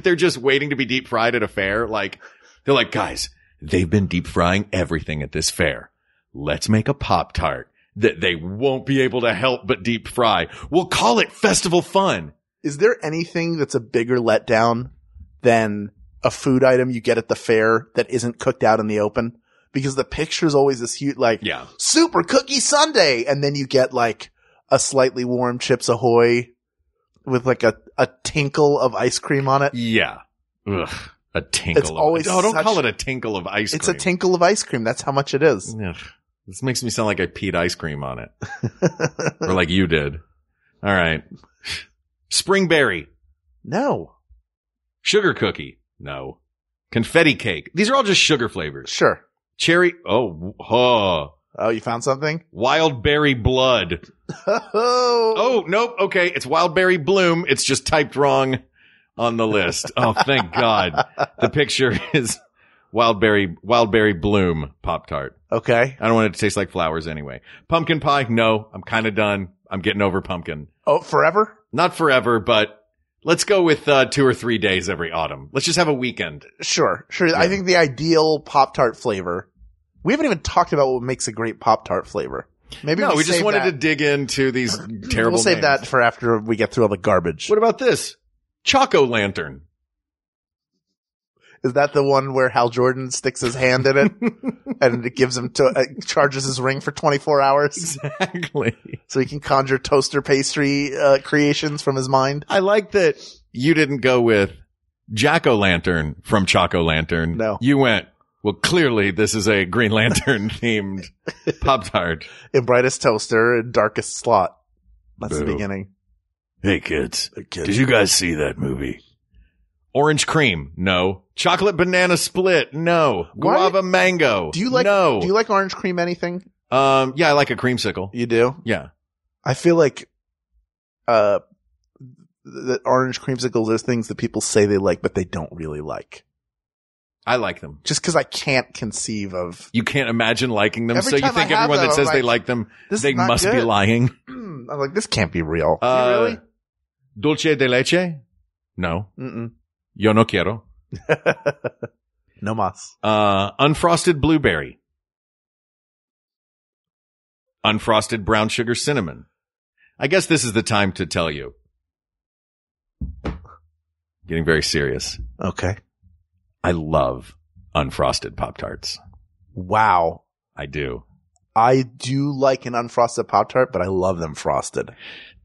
they're just waiting to be deep fried at a fair. Like, they're like, guys, they've been deep frying everything at this fair. Let's make a Pop Tart that they won't be able to help but deep fry. We'll call it Festival Fun. Is there anything that's a bigger letdown than a food item you get at the fair that isn't cooked out in the open? Because the picture's always this huge, super cookie sundae. And then you get like a slightly warm Chips Ahoy with like a tinkle of ice cream on it. Yeah. Ugh. A tinkle. It's always don't call it a tinkle of ice cream. It's a tinkle of ice cream. That's how much it is. Ugh. This makes me sound like I peed ice cream on it. Or like you did. All right. Springberry. No. Sugar cookie. No. Confetti cake. These are all just sugar flavors. Sure. Cherry. Oh, you found something? Wild berry blood. Oh, nope. Okay. It's wild berry bloom. It's just typed wrong on the list. Oh, thank God. The picture is wild berry bloom Pop Tart. Okay. I don't want it to taste like flowers anyway. Pumpkin pie. No, I'm kind of done. I'm getting over pumpkin. Oh, forever? Not forever, but let's go with 2 or 3 days every autumn. Let's just have a weekend. Sure. Yeah. I think the ideal Pop-Tart flavor. We haven't even talked about what makes a great Pop-Tart flavor. Maybe we just wanted to dig into these terrible We'll save names. that for after we get through all the garbage. What about this? Choco Lantern. Is that the one where Hal Jordan sticks his hand in it and it gives him charges his ring for 24 hours? Exactly. So he can conjure toaster pastry creations from his mind. I like that you didn't go with Jack-o'-lantern from Choco Lantern. No. You went, well, clearly this is a Green Lantern themed Pop-Tart. In brightest toaster and darkest slot. That's the beginning. Hey kids, did you guys see that movie? Orange cream? No. Chocolate banana split? No. Guava mango? Do you like? No. Do you like orange cream? Anything? Yeah, I like a creamsicle. You do? Yeah. I feel like, that orange creamsicles are things that people say they like, but they don't really like. I like them. Just because I can't conceive of. You can't imagine liking them, Every so you time think I have everyone them, that says I'm they like, like them, this they is not must be good. lying. I'm like, this can't be real. Really? Dulce de leche? No. Mm-mm. Yo no quiero. No mas. Unfrosted blueberry. unfrosted brown sugar cinnamon. I guess this is the time to tell you. Getting very serious. Okay. I love unfrosted Pop Tarts. Wow. I do. I do like an unfrosted Pop-Tart, but I love them frosted.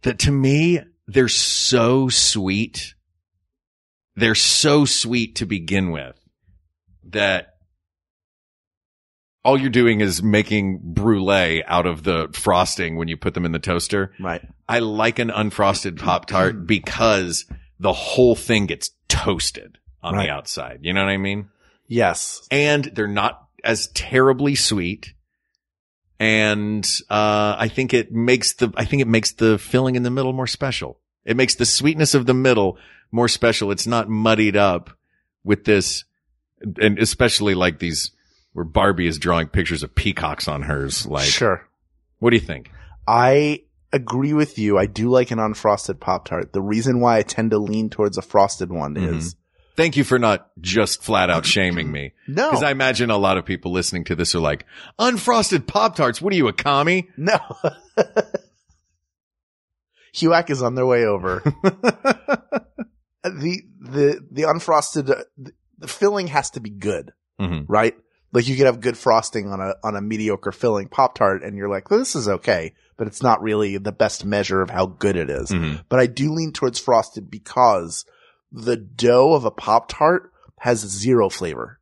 To me, they're so sweet. They're so sweet to begin with that all you're doing is making brulee out of the frosting when you put them in the toaster. Right. I like an unfrosted Pop-Tart because the whole thing gets toasted on the outside. You know what I mean? Yes. And they're not as terribly sweet. And I think it makes the filling in the middle more special. It makes the sweetness of the middle more special. It's not muddied up with this, and especially like these where Barbie is drawing pictures of peacocks on hers. Like, sure. What do you think? I agree with you. I do like an unfrosted Pop-Tart. The reason why I tend to lean towards a frosted one is... Thank you for not just flat out shaming me. No. Because I imagine a lot of people listening to this are like, unfrosted Pop-Tarts, what are you, a commie? No. HUAC is on their way over. The unfrosted, the filling has to be good, right? Like you could have good frosting on a mediocre filling Pop-Tart and you're like, well, this is okay, but it's not really the best measure of how good it is. But I do lean towards frosted because the dough of a Pop-Tart has zero flavor.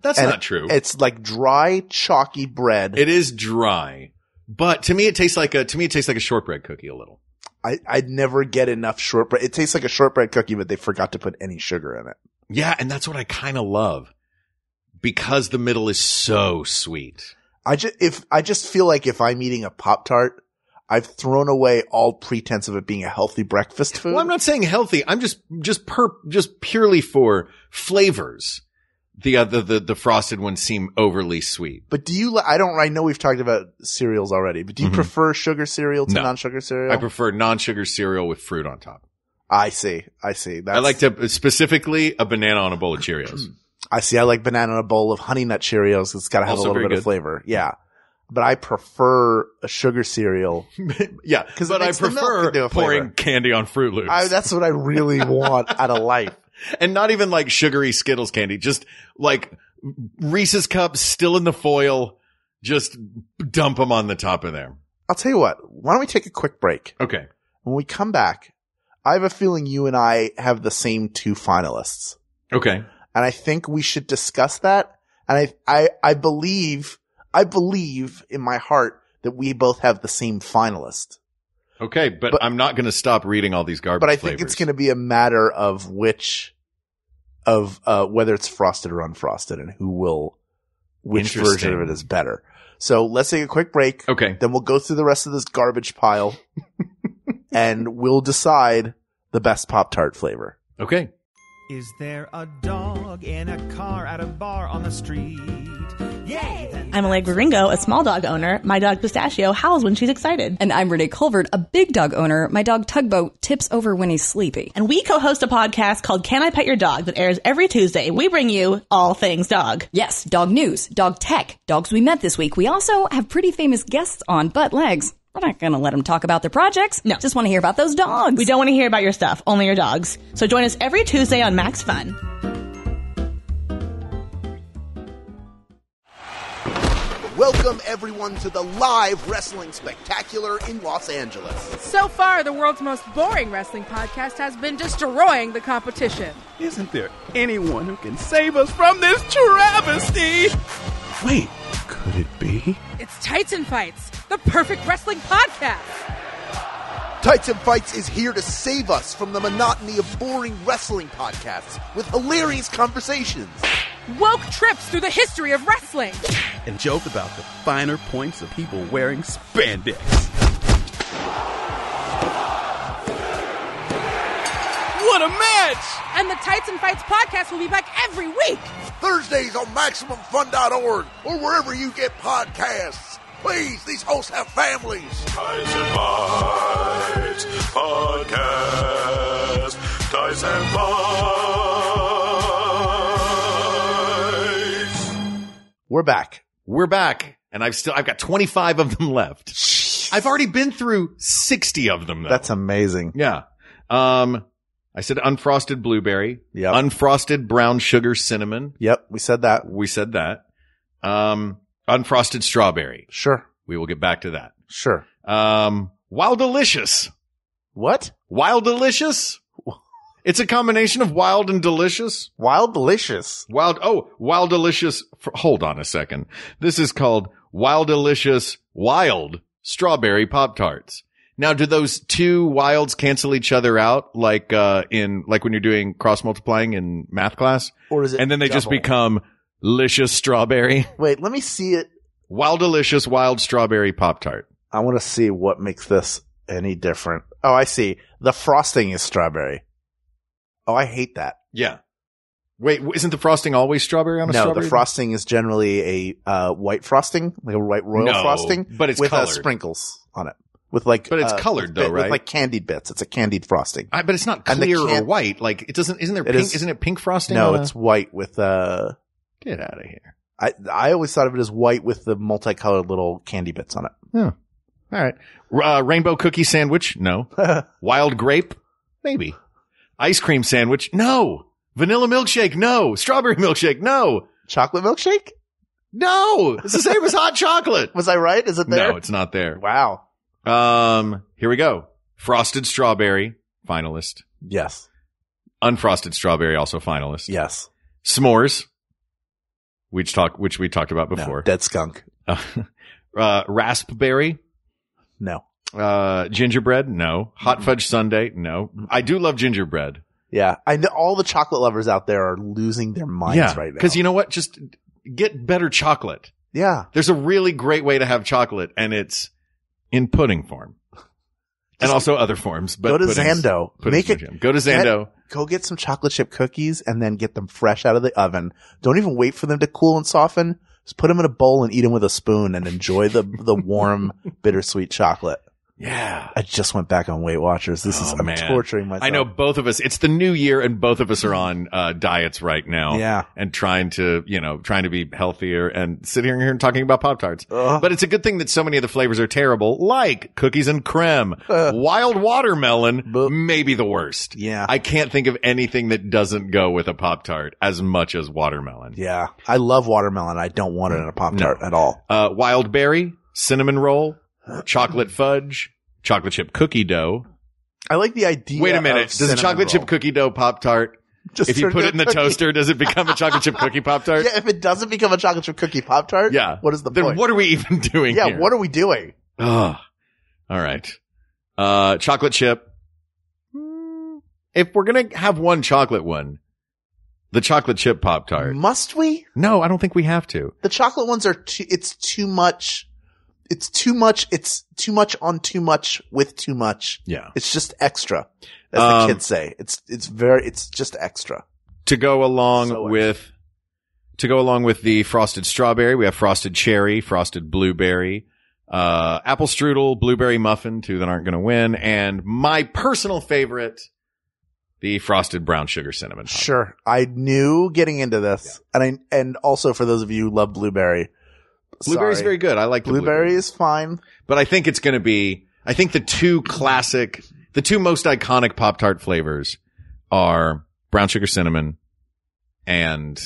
That's not true. It's like dry, chalky bread. It is dry, but to me it tastes like a shortbread cookie a little. I'd never get enough shortbread. It tastes like a shortbread cookie, but they forgot to put any sugar in it. Yeah, and that's what I kind of love because the middle is so sweet. I just feel like if I'm eating a Pop-Tart, I've thrown away all pretense of it being a healthy breakfast food. Well, I'm not saying healthy. I'm just purely for flavors. The frosted ones seem overly sweet. But do you, I know we've talked about cereals already, but do you prefer sugar cereal to non-sugar cereal? I prefer non-sugar cereal with fruit on top. I see. I like to, specifically a banana on a bowl of Cheerios. I see. I like banana on a bowl of Honey Nut Cheerios. It's got to have Also a little bit of flavor. Yeah. But I prefer a sugar cereal. Yeah. But I prefer pouring candy on Fruit Loops. That's what I really want out of life. And not even like sugary Skittles candy, just like Reese's cups still in the foil. Just dump them on the top of there. I'll tell you what. Why don't we take a quick break? Okay. When we come back, I have a feeling you and I have the same two finalists. Okay. And I think we should discuss that. And I believe in my heart that we both have the same finalist. Okay, but I'm not going to stop reading all these garbage But I flavors. think it's going to be a matter of whether it's frosted or unfrosted and which version of it is better. So let's take a quick break. Okay. Then we'll go through the rest of this garbage pile and we'll decide the best Pop-Tart flavor. Okay. Is there a dog in a car at a bar on the street? Yay! I'm Allegra Ringo, a small dog owner. My dog Pistachio howls when she's excited. And I'm Renee Colvert, a big dog owner. My dog Tugboat tips over when he's sleepy. And we co-host a podcast called Can I Pet Your Dog that airs every Tuesday. We bring you all things dog. Yes, dog news, dog tech, dogs we met this week. We also have pretty famous guests on Butt Legs. We're not going to let them talk about their projects. No. Just want to hear about those dogs. We don't want to hear about your stuff, only your dogs. So join us every Tuesday on Max Fun. Welcome, everyone, to the live wrestling spectacular in Los Angeles. So far, the world's most boring wrestling podcast has been destroying the competition. Isn't there anyone who can save us from this travesty? Wait, could it be? It's Tights and Fights, the perfect wrestling podcast. Tights and Fights is here to save us from the monotony of boring wrestling podcasts with hilarious conversations. Woke trips through the history of wrestling. And joke about the finer points of people wearing spandex. What a match! And the Tights and Fights podcast will be back every week. Thursdays on MaximumFun.org or wherever you get podcasts. Please, these hosts have families. Tights and Fights podcast. Tights and Fights. We're back. We're back. And I've got 25 of them left. I've already been through 60 of them though. That's amazing. Yeah. I said unfrosted blueberry. Yep. Unfrosted brown sugar cinnamon. Yep. We said that. Unfrosted strawberry. Sure. We will get back to that. Sure. Wild Delicious. What? Wild Delicious? It's a combination of wild and delicious. Wild Delicious. Wild Delicious. Hold on a second. This is called Wild Delicious Wild Strawberry Pop Tarts. Now, do those two wilds cancel each other out like when you're doing cross multiplying in math class? Or is it and then they just become Licious Strawberry? Wait, let me see it. Wild Delicious Wild Strawberry Pop Tart. I want to see what makes this any different. Oh, I see. The frosting is strawberry. Oh, I hate that. Yeah. Wait, isn't the frosting always strawberry on a strawberry? No, the frosting is generally a white frosting, like a white royal frosting. But it's with colored. Sprinkles on it. But it's colored though, right? With like candied bits. It's a candied frosting. But it's not clear or white. Like it doesn't, isn't it pink frosting? No, it's white with, get out of here. I always thought of it as white with the multicolored little candy bits on it. Yeah. All right. Rainbow cookie sandwich? No. Wild grape? Maybe. Ice cream sandwich? No. Vanilla milkshake? No. Strawberry milkshake? No. Chocolate milkshake? No. It's the same as hot chocolate. Was I right? Is it there? No, it's not there. Wow. Here we go. Frosted strawberry, finalist. Yes. Unfrosted strawberry, also finalist. Yes. S'mores, which we talked about before. No, dead skunk. Raspberry? No. Gingerbread? No. Hot fudge sundae? No. I do love gingerbread. Yeah. I know all the chocolate lovers out there are losing their minds right now. Because you know what? Just get better chocolate. Yeah. There's a really great way to have chocolate, and it's in pudding form. And also other forms. But go to Zando. Go to Zando. Go get some chocolate chip cookies and then get them fresh out of the oven. Don't even wait for them to cool and soften. Just put them in a bowl and eat them with a spoon and enjoy the warm, bittersweet chocolate. Yeah. I just went back on Weight Watchers. I'm torturing myself. I know both of us. It's the new year and both of us are on diets right now. Yeah. And trying to be healthier and sitting here and talking about Pop Tarts. But it's a good thing that so many of the flavors are terrible, like cookies and creme, wild watermelon, maybe the worst. Yeah. I can't think of anything that doesn't go with a Pop Tart as much as watermelon. Yeah. I love watermelon. I don't want it in a Pop Tart at all. Wild berry, cinnamon roll, chocolate fudge, chocolate chip cookie dough. I like the idea. Wait a minute. Does a chocolate chip cookie dough Pop Tart, if you put it in the toaster, does it become a chocolate chip cookie Pop Tart? Yeah, if it doesn't become a chocolate chip cookie Pop Tart, what is the point? Then what are we even doing here? Yeah, what are we doing? All right. Chocolate chip. If we're going to have one chocolate one, the chocolate chip Pop Tart. Must we? No, I don't think we have to. The chocolate ones are it's too much. It's too much. It's too much on too much with too much. Yeah. It's just extra, as the kids say. It's just extra. To go along with the frosted strawberry, we have frosted cherry, frosted blueberry, apple strudel, blueberry muffin, two that aren't going to win, and my personal favorite, the frosted brown sugar cinnamon. Sure. I knew getting into this, and also for those of you who love blueberry. Blueberry's very good. I like the blueberry is fine. But I think it's going to be, the two most iconic Pop-Tart flavors are brown sugar cinnamon and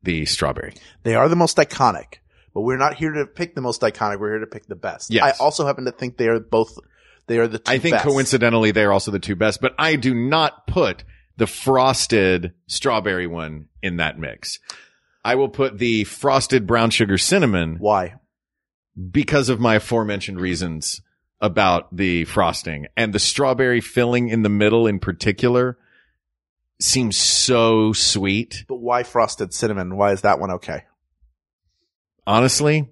the strawberry. They are the most iconic, but we're not here to pick the most iconic. We're here to pick the best. Yes. I also happen to think they are the two best. I think coincidentally they're also the two best, but I do not put the frosted strawberry one in that mix. I will put the frosted brown sugar cinnamon. Why? Because of my aforementioned reasons about the frosting, and the strawberry filling in the middle in particular seems so sweet. But why frosted cinnamon? Why is that one okay? Honestly,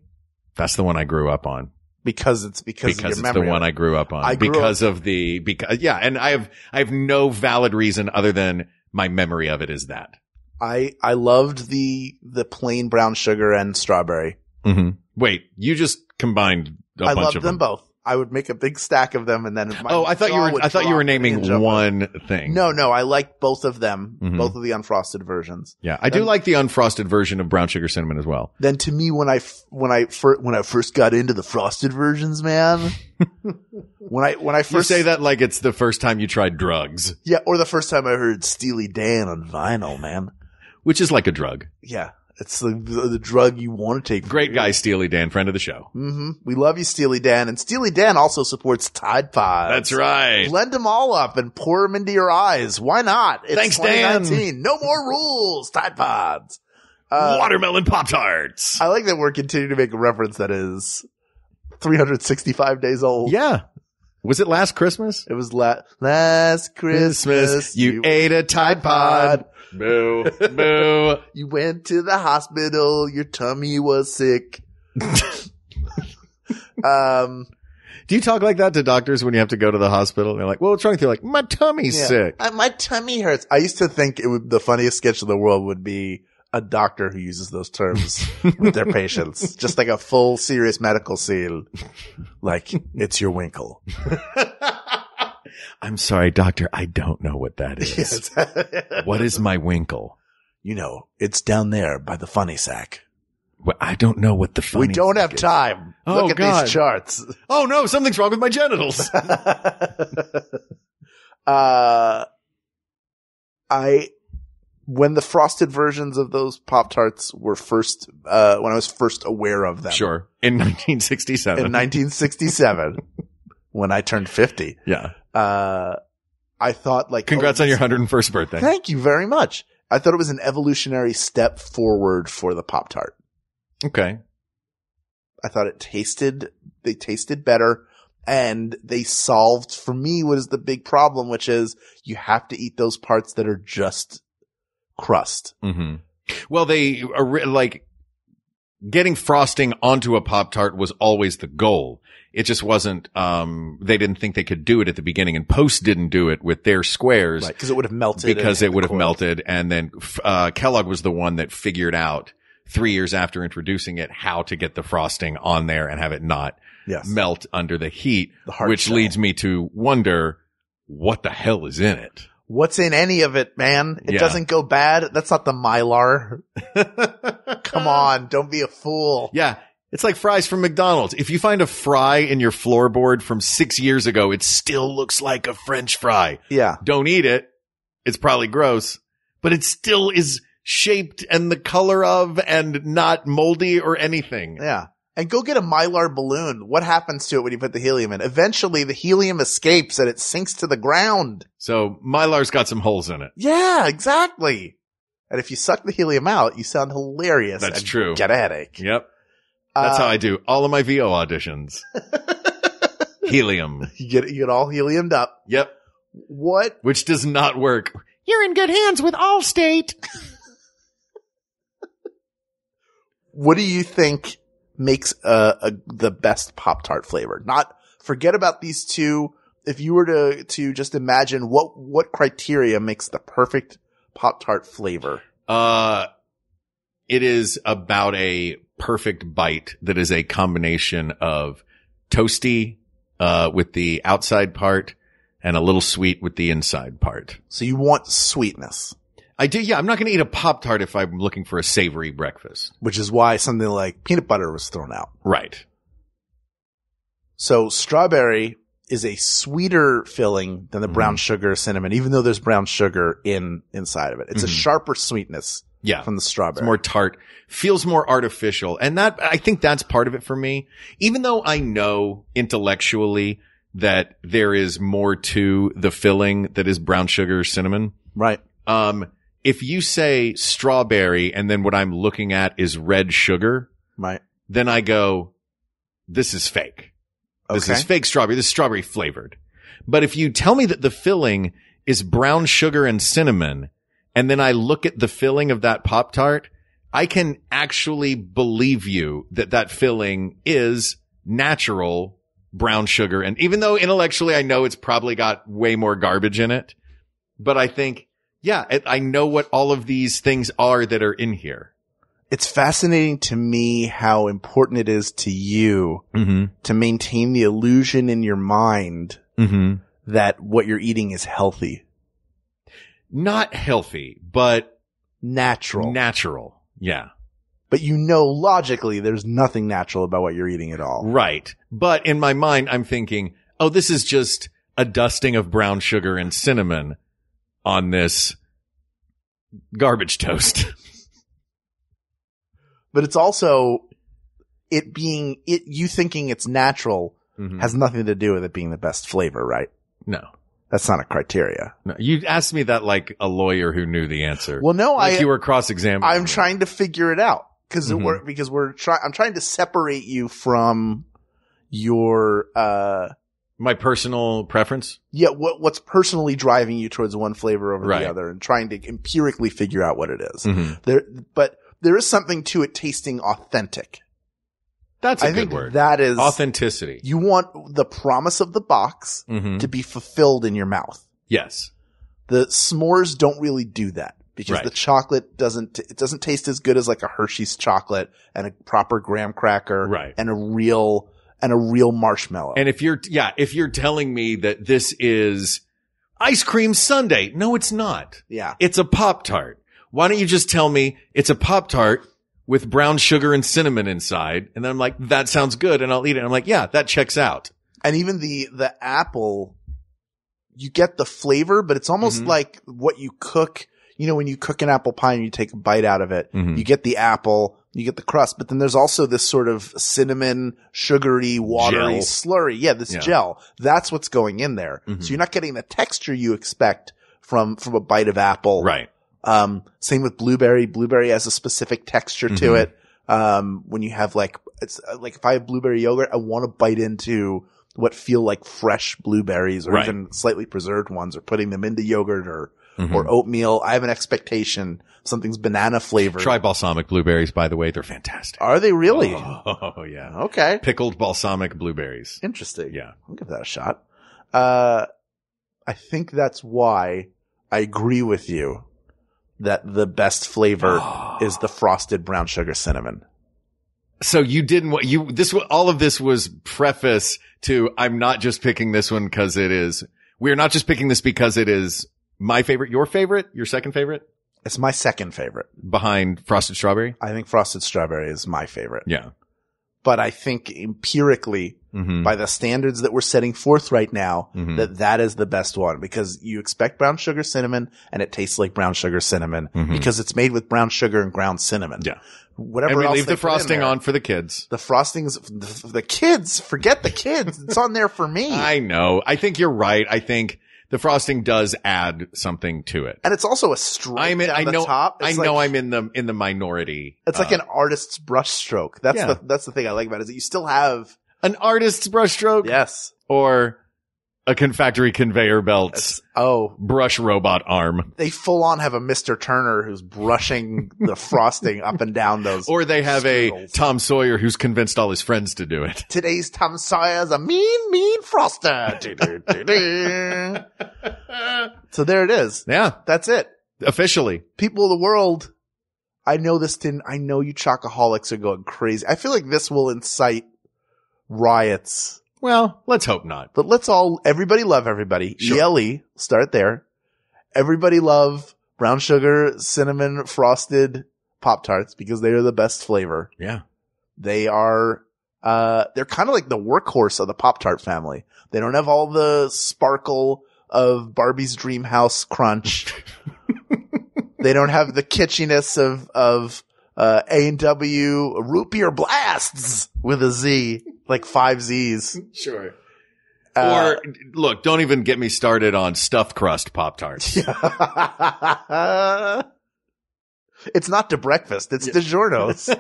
that's the one I grew up on. Because of your memory. It's the one I grew up on. And I have no valid reason other than my memory of it is that. I loved the plain brown sugar and strawberry. Mm-hmm. Wait, you just combined a bunch of them. I loved them both. I would make a big stack of them, and then I thought you were naming one thing. No, I like both of them, both of the unfrosted versions. Yeah, I do like the unfrosted version of brown sugar cinnamon as well. Then to me, when I first got into the frosted versions, man, when I first you say that like it's the first time you tried drugs. Yeah, or the first time I heard Steely Dan on vinyl, man. Which is like a drug. Yeah. It's the drug you want to take. Great guy, Steely Dan, friend of the show. Mm-hmm. We love you, Steely Dan. And Steely Dan also supports Tide Pods. That's right. Blend them all up and pour them into your eyes. Why not? It's Thanks, 2019. Dan. No more rules. Tide Pods. Watermelon Pop Tarts. I like that we're continuing to make a reference that is 365 days old. Yeah. Was it last Christmas? It was last Christmas. You ate a Tide Pod. Boo. Boo. You went to the hospital. Your tummy was sick. Do you talk like that to doctors when you have to go to the hospital? They're like, well, what's wrong with you? Like, my tummy's sick. My tummy hurts. I used to think the funniest sketch in the world would be a doctor who uses those terms with their patients. Just like a full serious medical scene. Like, it's your winkle. I'm sorry, doctor. I don't know what that is. Yes. What is my winkle? You know, it's down there by the funny sack. Well, I don't know what the funny We don't have time. Oh, Look at God. these charts. Oh, no. Something's wrong with my genitals. When the frosted versions of those Pop Tarts were first, when I was first aware of them. Sure. In 1967. In 1967. When I turned 50. Yeah. I thought like, congrats on your 101st birthday. Thank you very much. I thought it was an evolutionary step forward for the Pop Tart. Okay. I thought they tasted better, and they solved for me what is the big problem, which is you have to eat those parts that are just crust. Mm-hmm. Well, they like getting frosting onto a Pop Tart was always the goal. It just wasn't, they didn't think they could do it at the beginning, and Post didn't do it with their squares. Right, because it would have melted. Because it would have melted. And then, Kellogg was the one that figured out 3 years after introducing it how to get the frosting on there and have it not melt under the heat, which leads me to wonder what the hell is in it. What's in any of it, man? It doesn't go bad. That's not the Mylar. Come on. Don't be a fool. Yeah. It's like fries from McDonald's. If you find a fry in your floorboard from 6 years ago, it still looks like a French fry. Yeah. Don't eat it. It's probably gross, but it still is shaped and the color of and not moldy or anything. Yeah. And go get a Mylar balloon. What happens to it when you put the helium in? Eventually the helium escapes and it sinks to the ground. So Mylar's got some holes in it. Yeah, exactly. And if you suck the helium out, you sound hilarious. That's true. Get a headache. Yep. That's how I do all of my VO auditions. Helium. You get all heliumed up. Yep. What? Which does not work. You're in good hands with Allstate. What do you think makes the best Pop-Tart flavor? Not forget about these two. If you were to just imagine what criteria makes the perfect Pop-Tart flavor? It is about a perfect bite that is a combination of toasty with the outside part and a little sweet with the inside part. So you want sweetness. I do, yeah. I'm not going to eat a Pop-Tart if I'm looking for a savory breakfast. Which is why something like peanut butter was thrown out. Right. So strawberry is a sweeter filling than the brown sugar cinnamon, even though there's brown sugar inside of it. It's a sharper sweetness. Yeah. From the strawberry. It's more tart. Feels more artificial. And I think that's part of it for me. Even though I know intellectually that there is more to the filling that is brown sugar cinnamon. Right. If you say strawberry and then what I'm looking at is red sugar. Right. Then I go, this is fake. This is fake strawberry. This is strawberry flavored. But if you tell me that the filling is brown sugar and cinnamon, and then I look at the filling of that Pop-Tart, I can actually believe you that filling is natural brown sugar. And even though intellectually I know it's probably got way more garbage in it, but I think, yeah, I know what all of these things are that are in here. It's fascinating to me how important it is to you to maintain the illusion in your mind that what you're eating is healthy. Not healthy, but natural. Natural. Yeah. But you know logically there's nothing natural about what you're eating at all. Right. But in my mind, I'm thinking, oh, this is just a dusting of brown sugar and cinnamon on this garbage toast. But it's also you thinking it's natural has nothing to do with it being the best flavor, right? No. That's not a criteria. No, you asked me that like a lawyer who knew the answer. Well, no, you were cross-examining. I'm trying to figure it out because I'm trying to separate you from your my personal preference. Yeah, what's personally driving you towards one flavor over right. the other, and trying to empirically figure out what it is. But there is something to it tasting authentic. That's a I good think word. That is authenticity. You want the promise of the box to be fulfilled in your mouth. Yes. The s'mores don't really do that because right. the chocolate doesn't taste as good as like a Hershey's chocolate and a proper graham cracker right. and a real marshmallow. And if you're telling me that this is ice cream sundae, no, it's not. Yeah. It's a Pop Tart. Why don't you just tell me it's a Pop Tart with brown sugar and cinnamon inside? And then I'm like, that sounds good. And I'll eat it. And I'm like, yeah, that checks out. And even the apple, you get the flavor, but it's almost like what you cook. You know, when you cook an apple pie and you take a bite out of it, you get the apple, you get the crust, but then there's also this sort of cinnamon, sugary, watery gel. slurry. Yeah, this gel. That's what's going in there. So you're not getting the texture you expect from a bite of apple. Right. Same with blueberry. Blueberry has a specific texture to it. When you have it's like if I have blueberry yogurt, I want to bite into what feel like fresh blueberries or right. even slightly preserved ones, or putting them into yogurt or oatmeal. I have an expectation something's banana flavored. Try balsamic blueberries, by the way. They're fantastic. Are they really? Oh, yeah. Okay. Pickled balsamic blueberries. Interesting. Yeah. I'll give that a shot. I think that's why I agree with you that the best flavor is the frosted brown sugar cinnamon. So you didn't all of this was preface to, I'm not just picking this one because it is, we're not just picking this because it is my favorite, your second favorite? It's my second favorite. Behind frosted strawberry? I think frosted strawberry is my favorite. Yeah. But I think empirically, by the standards that we're setting forth right now, that is the best one, because you expect brown sugar cinnamon and it tastes like brown sugar cinnamon because it's made with brown sugar and ground cinnamon. Yeah. Whatever and we else leave they the frosting put in there, on for the kids. The frostings, the kids, forget the kids. It's on there for me. I know. I think you're right. I think the frosting does add something to it. And it's also a stripe down the top. I know I'm in the minority. It's like an artist's brush stroke. That's the thing I like about it, is that you still have an artist's brush stroke. Yes. Or a factory conveyor belt's brush robot arm. They full on have a Mr. Turner who's brushing the frosting up and down those. Or they have spirals. a Tom Sawyer who's convinced all his friends to do it. Today's Tom Sawyer's a mean froster. So there it is. Yeah. That's it. Officially. People of the world, I know you chocoholics are going crazy. I feel like this will incite riots. Well, let's hope not. But everybody love everybody. Sure. ELE, start there. Everybody love brown sugar, cinnamon, frosted Pop Tarts because they are the best flavor. Yeah. They are, they're kind of like the workhorse of the Pop Tart family. They don't have all the sparkle of Barbie's Dream House Crunch. They don't have the kitschiness of A&W Root Beer Blasts with a Z, like 5 Z's. Sure. Or look, don't even get me started on stuffed crust Pop Tarts. It's not to breakfast. It's DiGiorno's.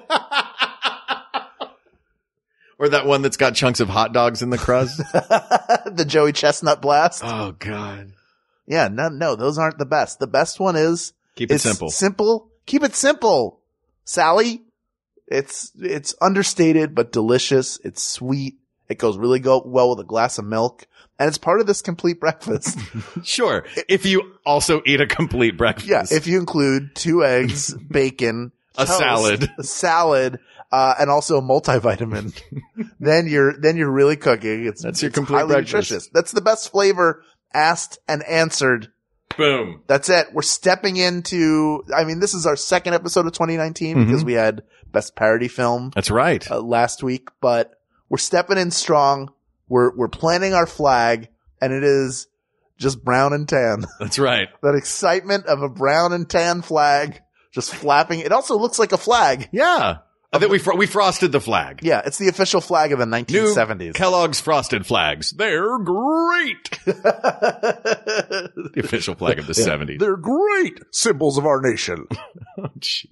Or that one that's got chunks of hot dogs in the crust. The Joey Chestnut Blast. Oh, God. Yeah, no, those aren't the best. The best one is keep it simple. Keep it simple, Sally. It's understated but delicious. It's sweet. It goes really well with a glass of milk, and it's part of this complete breakfast. Sure. If you also eat a complete breakfast. Yeah. If you include 2 eggs, bacon, a toast, salad, and also a multivitamin, then you're really cooking. That's your complete highly breakfast. nutritious. That's the best flavor asked and answered. Boom. That's it. We're stepping into, this is our second episode of 2019 because we had best parody film. That's right. Last week, but we're stepping in strong. We're planting our flag, and it is just brown and tan. That's right. That excitement of a brown and tan flag just flapping. It also looks like a flag. Yeah. I think we frosted the flag. Yeah, it's the official flag of the 1970s. New Kellogg's frosted flags. They're great. The official flag of the 70s. They're great symbols of our nation. Oh, jeez.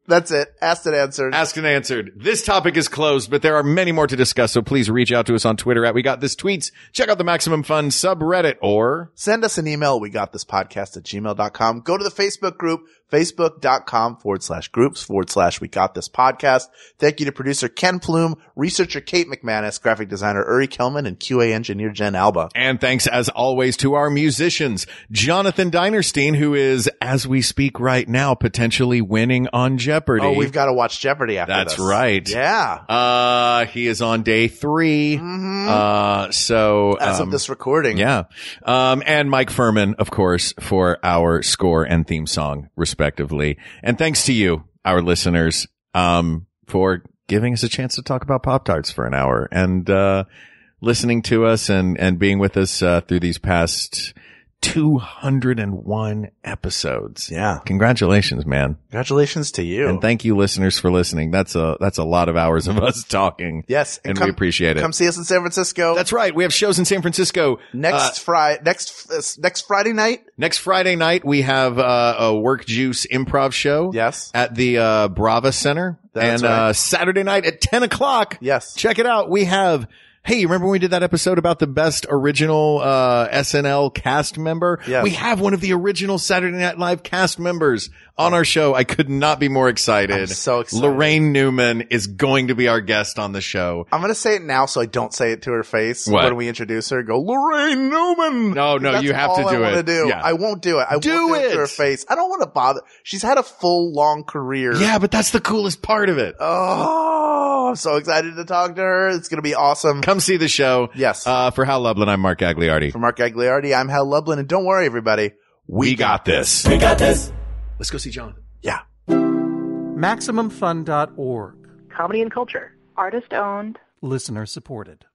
That's it. Asked and answered. Asked and answered. This topic is closed, but there are many more to discuss, so please reach out to us on Twitter at We Got This Tweets. Check out the Maximum Fun subreddit or send us an email, wegotThisPodcast@gmail.com. Go to the Facebook group, facebook.com/groups/We Got This Podcast. Thank you to producer Ken Plume, researcher Kate McManus, graphic designer Uri Kelman, and QA engineer Jen Alba. And thanks as always to our musicians, Jonathan Dinerstein, who is, as we speak right now, potentially winning on Jeopardy. Oh, we've got to watch Jeopardy after That's this. right. Yeah. He is on day 3. So as of this recording. Yeah. And Mike Furman, of course, for our score and theme song, respectively. And thanks to you, our listeners, for giving us a chance to talk about Pop Tarts for an hour and, listening to us and being with us, through these past 201 episodes. Yeah. Congratulations, man. Congratulations to you. And thank you, listeners, for listening. That's a lot of hours of us talking. Yes. And we appreciate it. Come see us in San Francisco. That's right. We have shows in San Francisco. Next Friday night. Next Friday night, we have a Work Juice improv show. Yes. At the Brava Center. That's and right. Saturday night at 10 o'clock. Yes. Check it out. We have... Hey, you remember when we did that episode about the best original SNL cast member? Yes. We have one of the original Saturday Night Live cast members on our show. I could not be more excited. I'm so excited. Lorraine Newman is going to be our guest on the show. I'm going to say it now so I don't say it to her face. What? When we introduce her, go, Lorraine Newman! No, That's you have to all do I want it. to do. Yeah. I won't do it. I won't do it to her face. I don't want to bother. She's had a full, long career. Yeah, but that's the coolest part of it. Oh, I'm so excited to talk to her. It's going to be awesome. Come see the show. Yes. For Hal Lublin, I'm Mark Gagliardi. For Mark Gagliardi, I'm Hal Lublin. And don't worry, everybody. We got this. We got this. Let's go see John. Yeah. MaximumFun.org. Comedy and culture. Artist owned. Listener supported.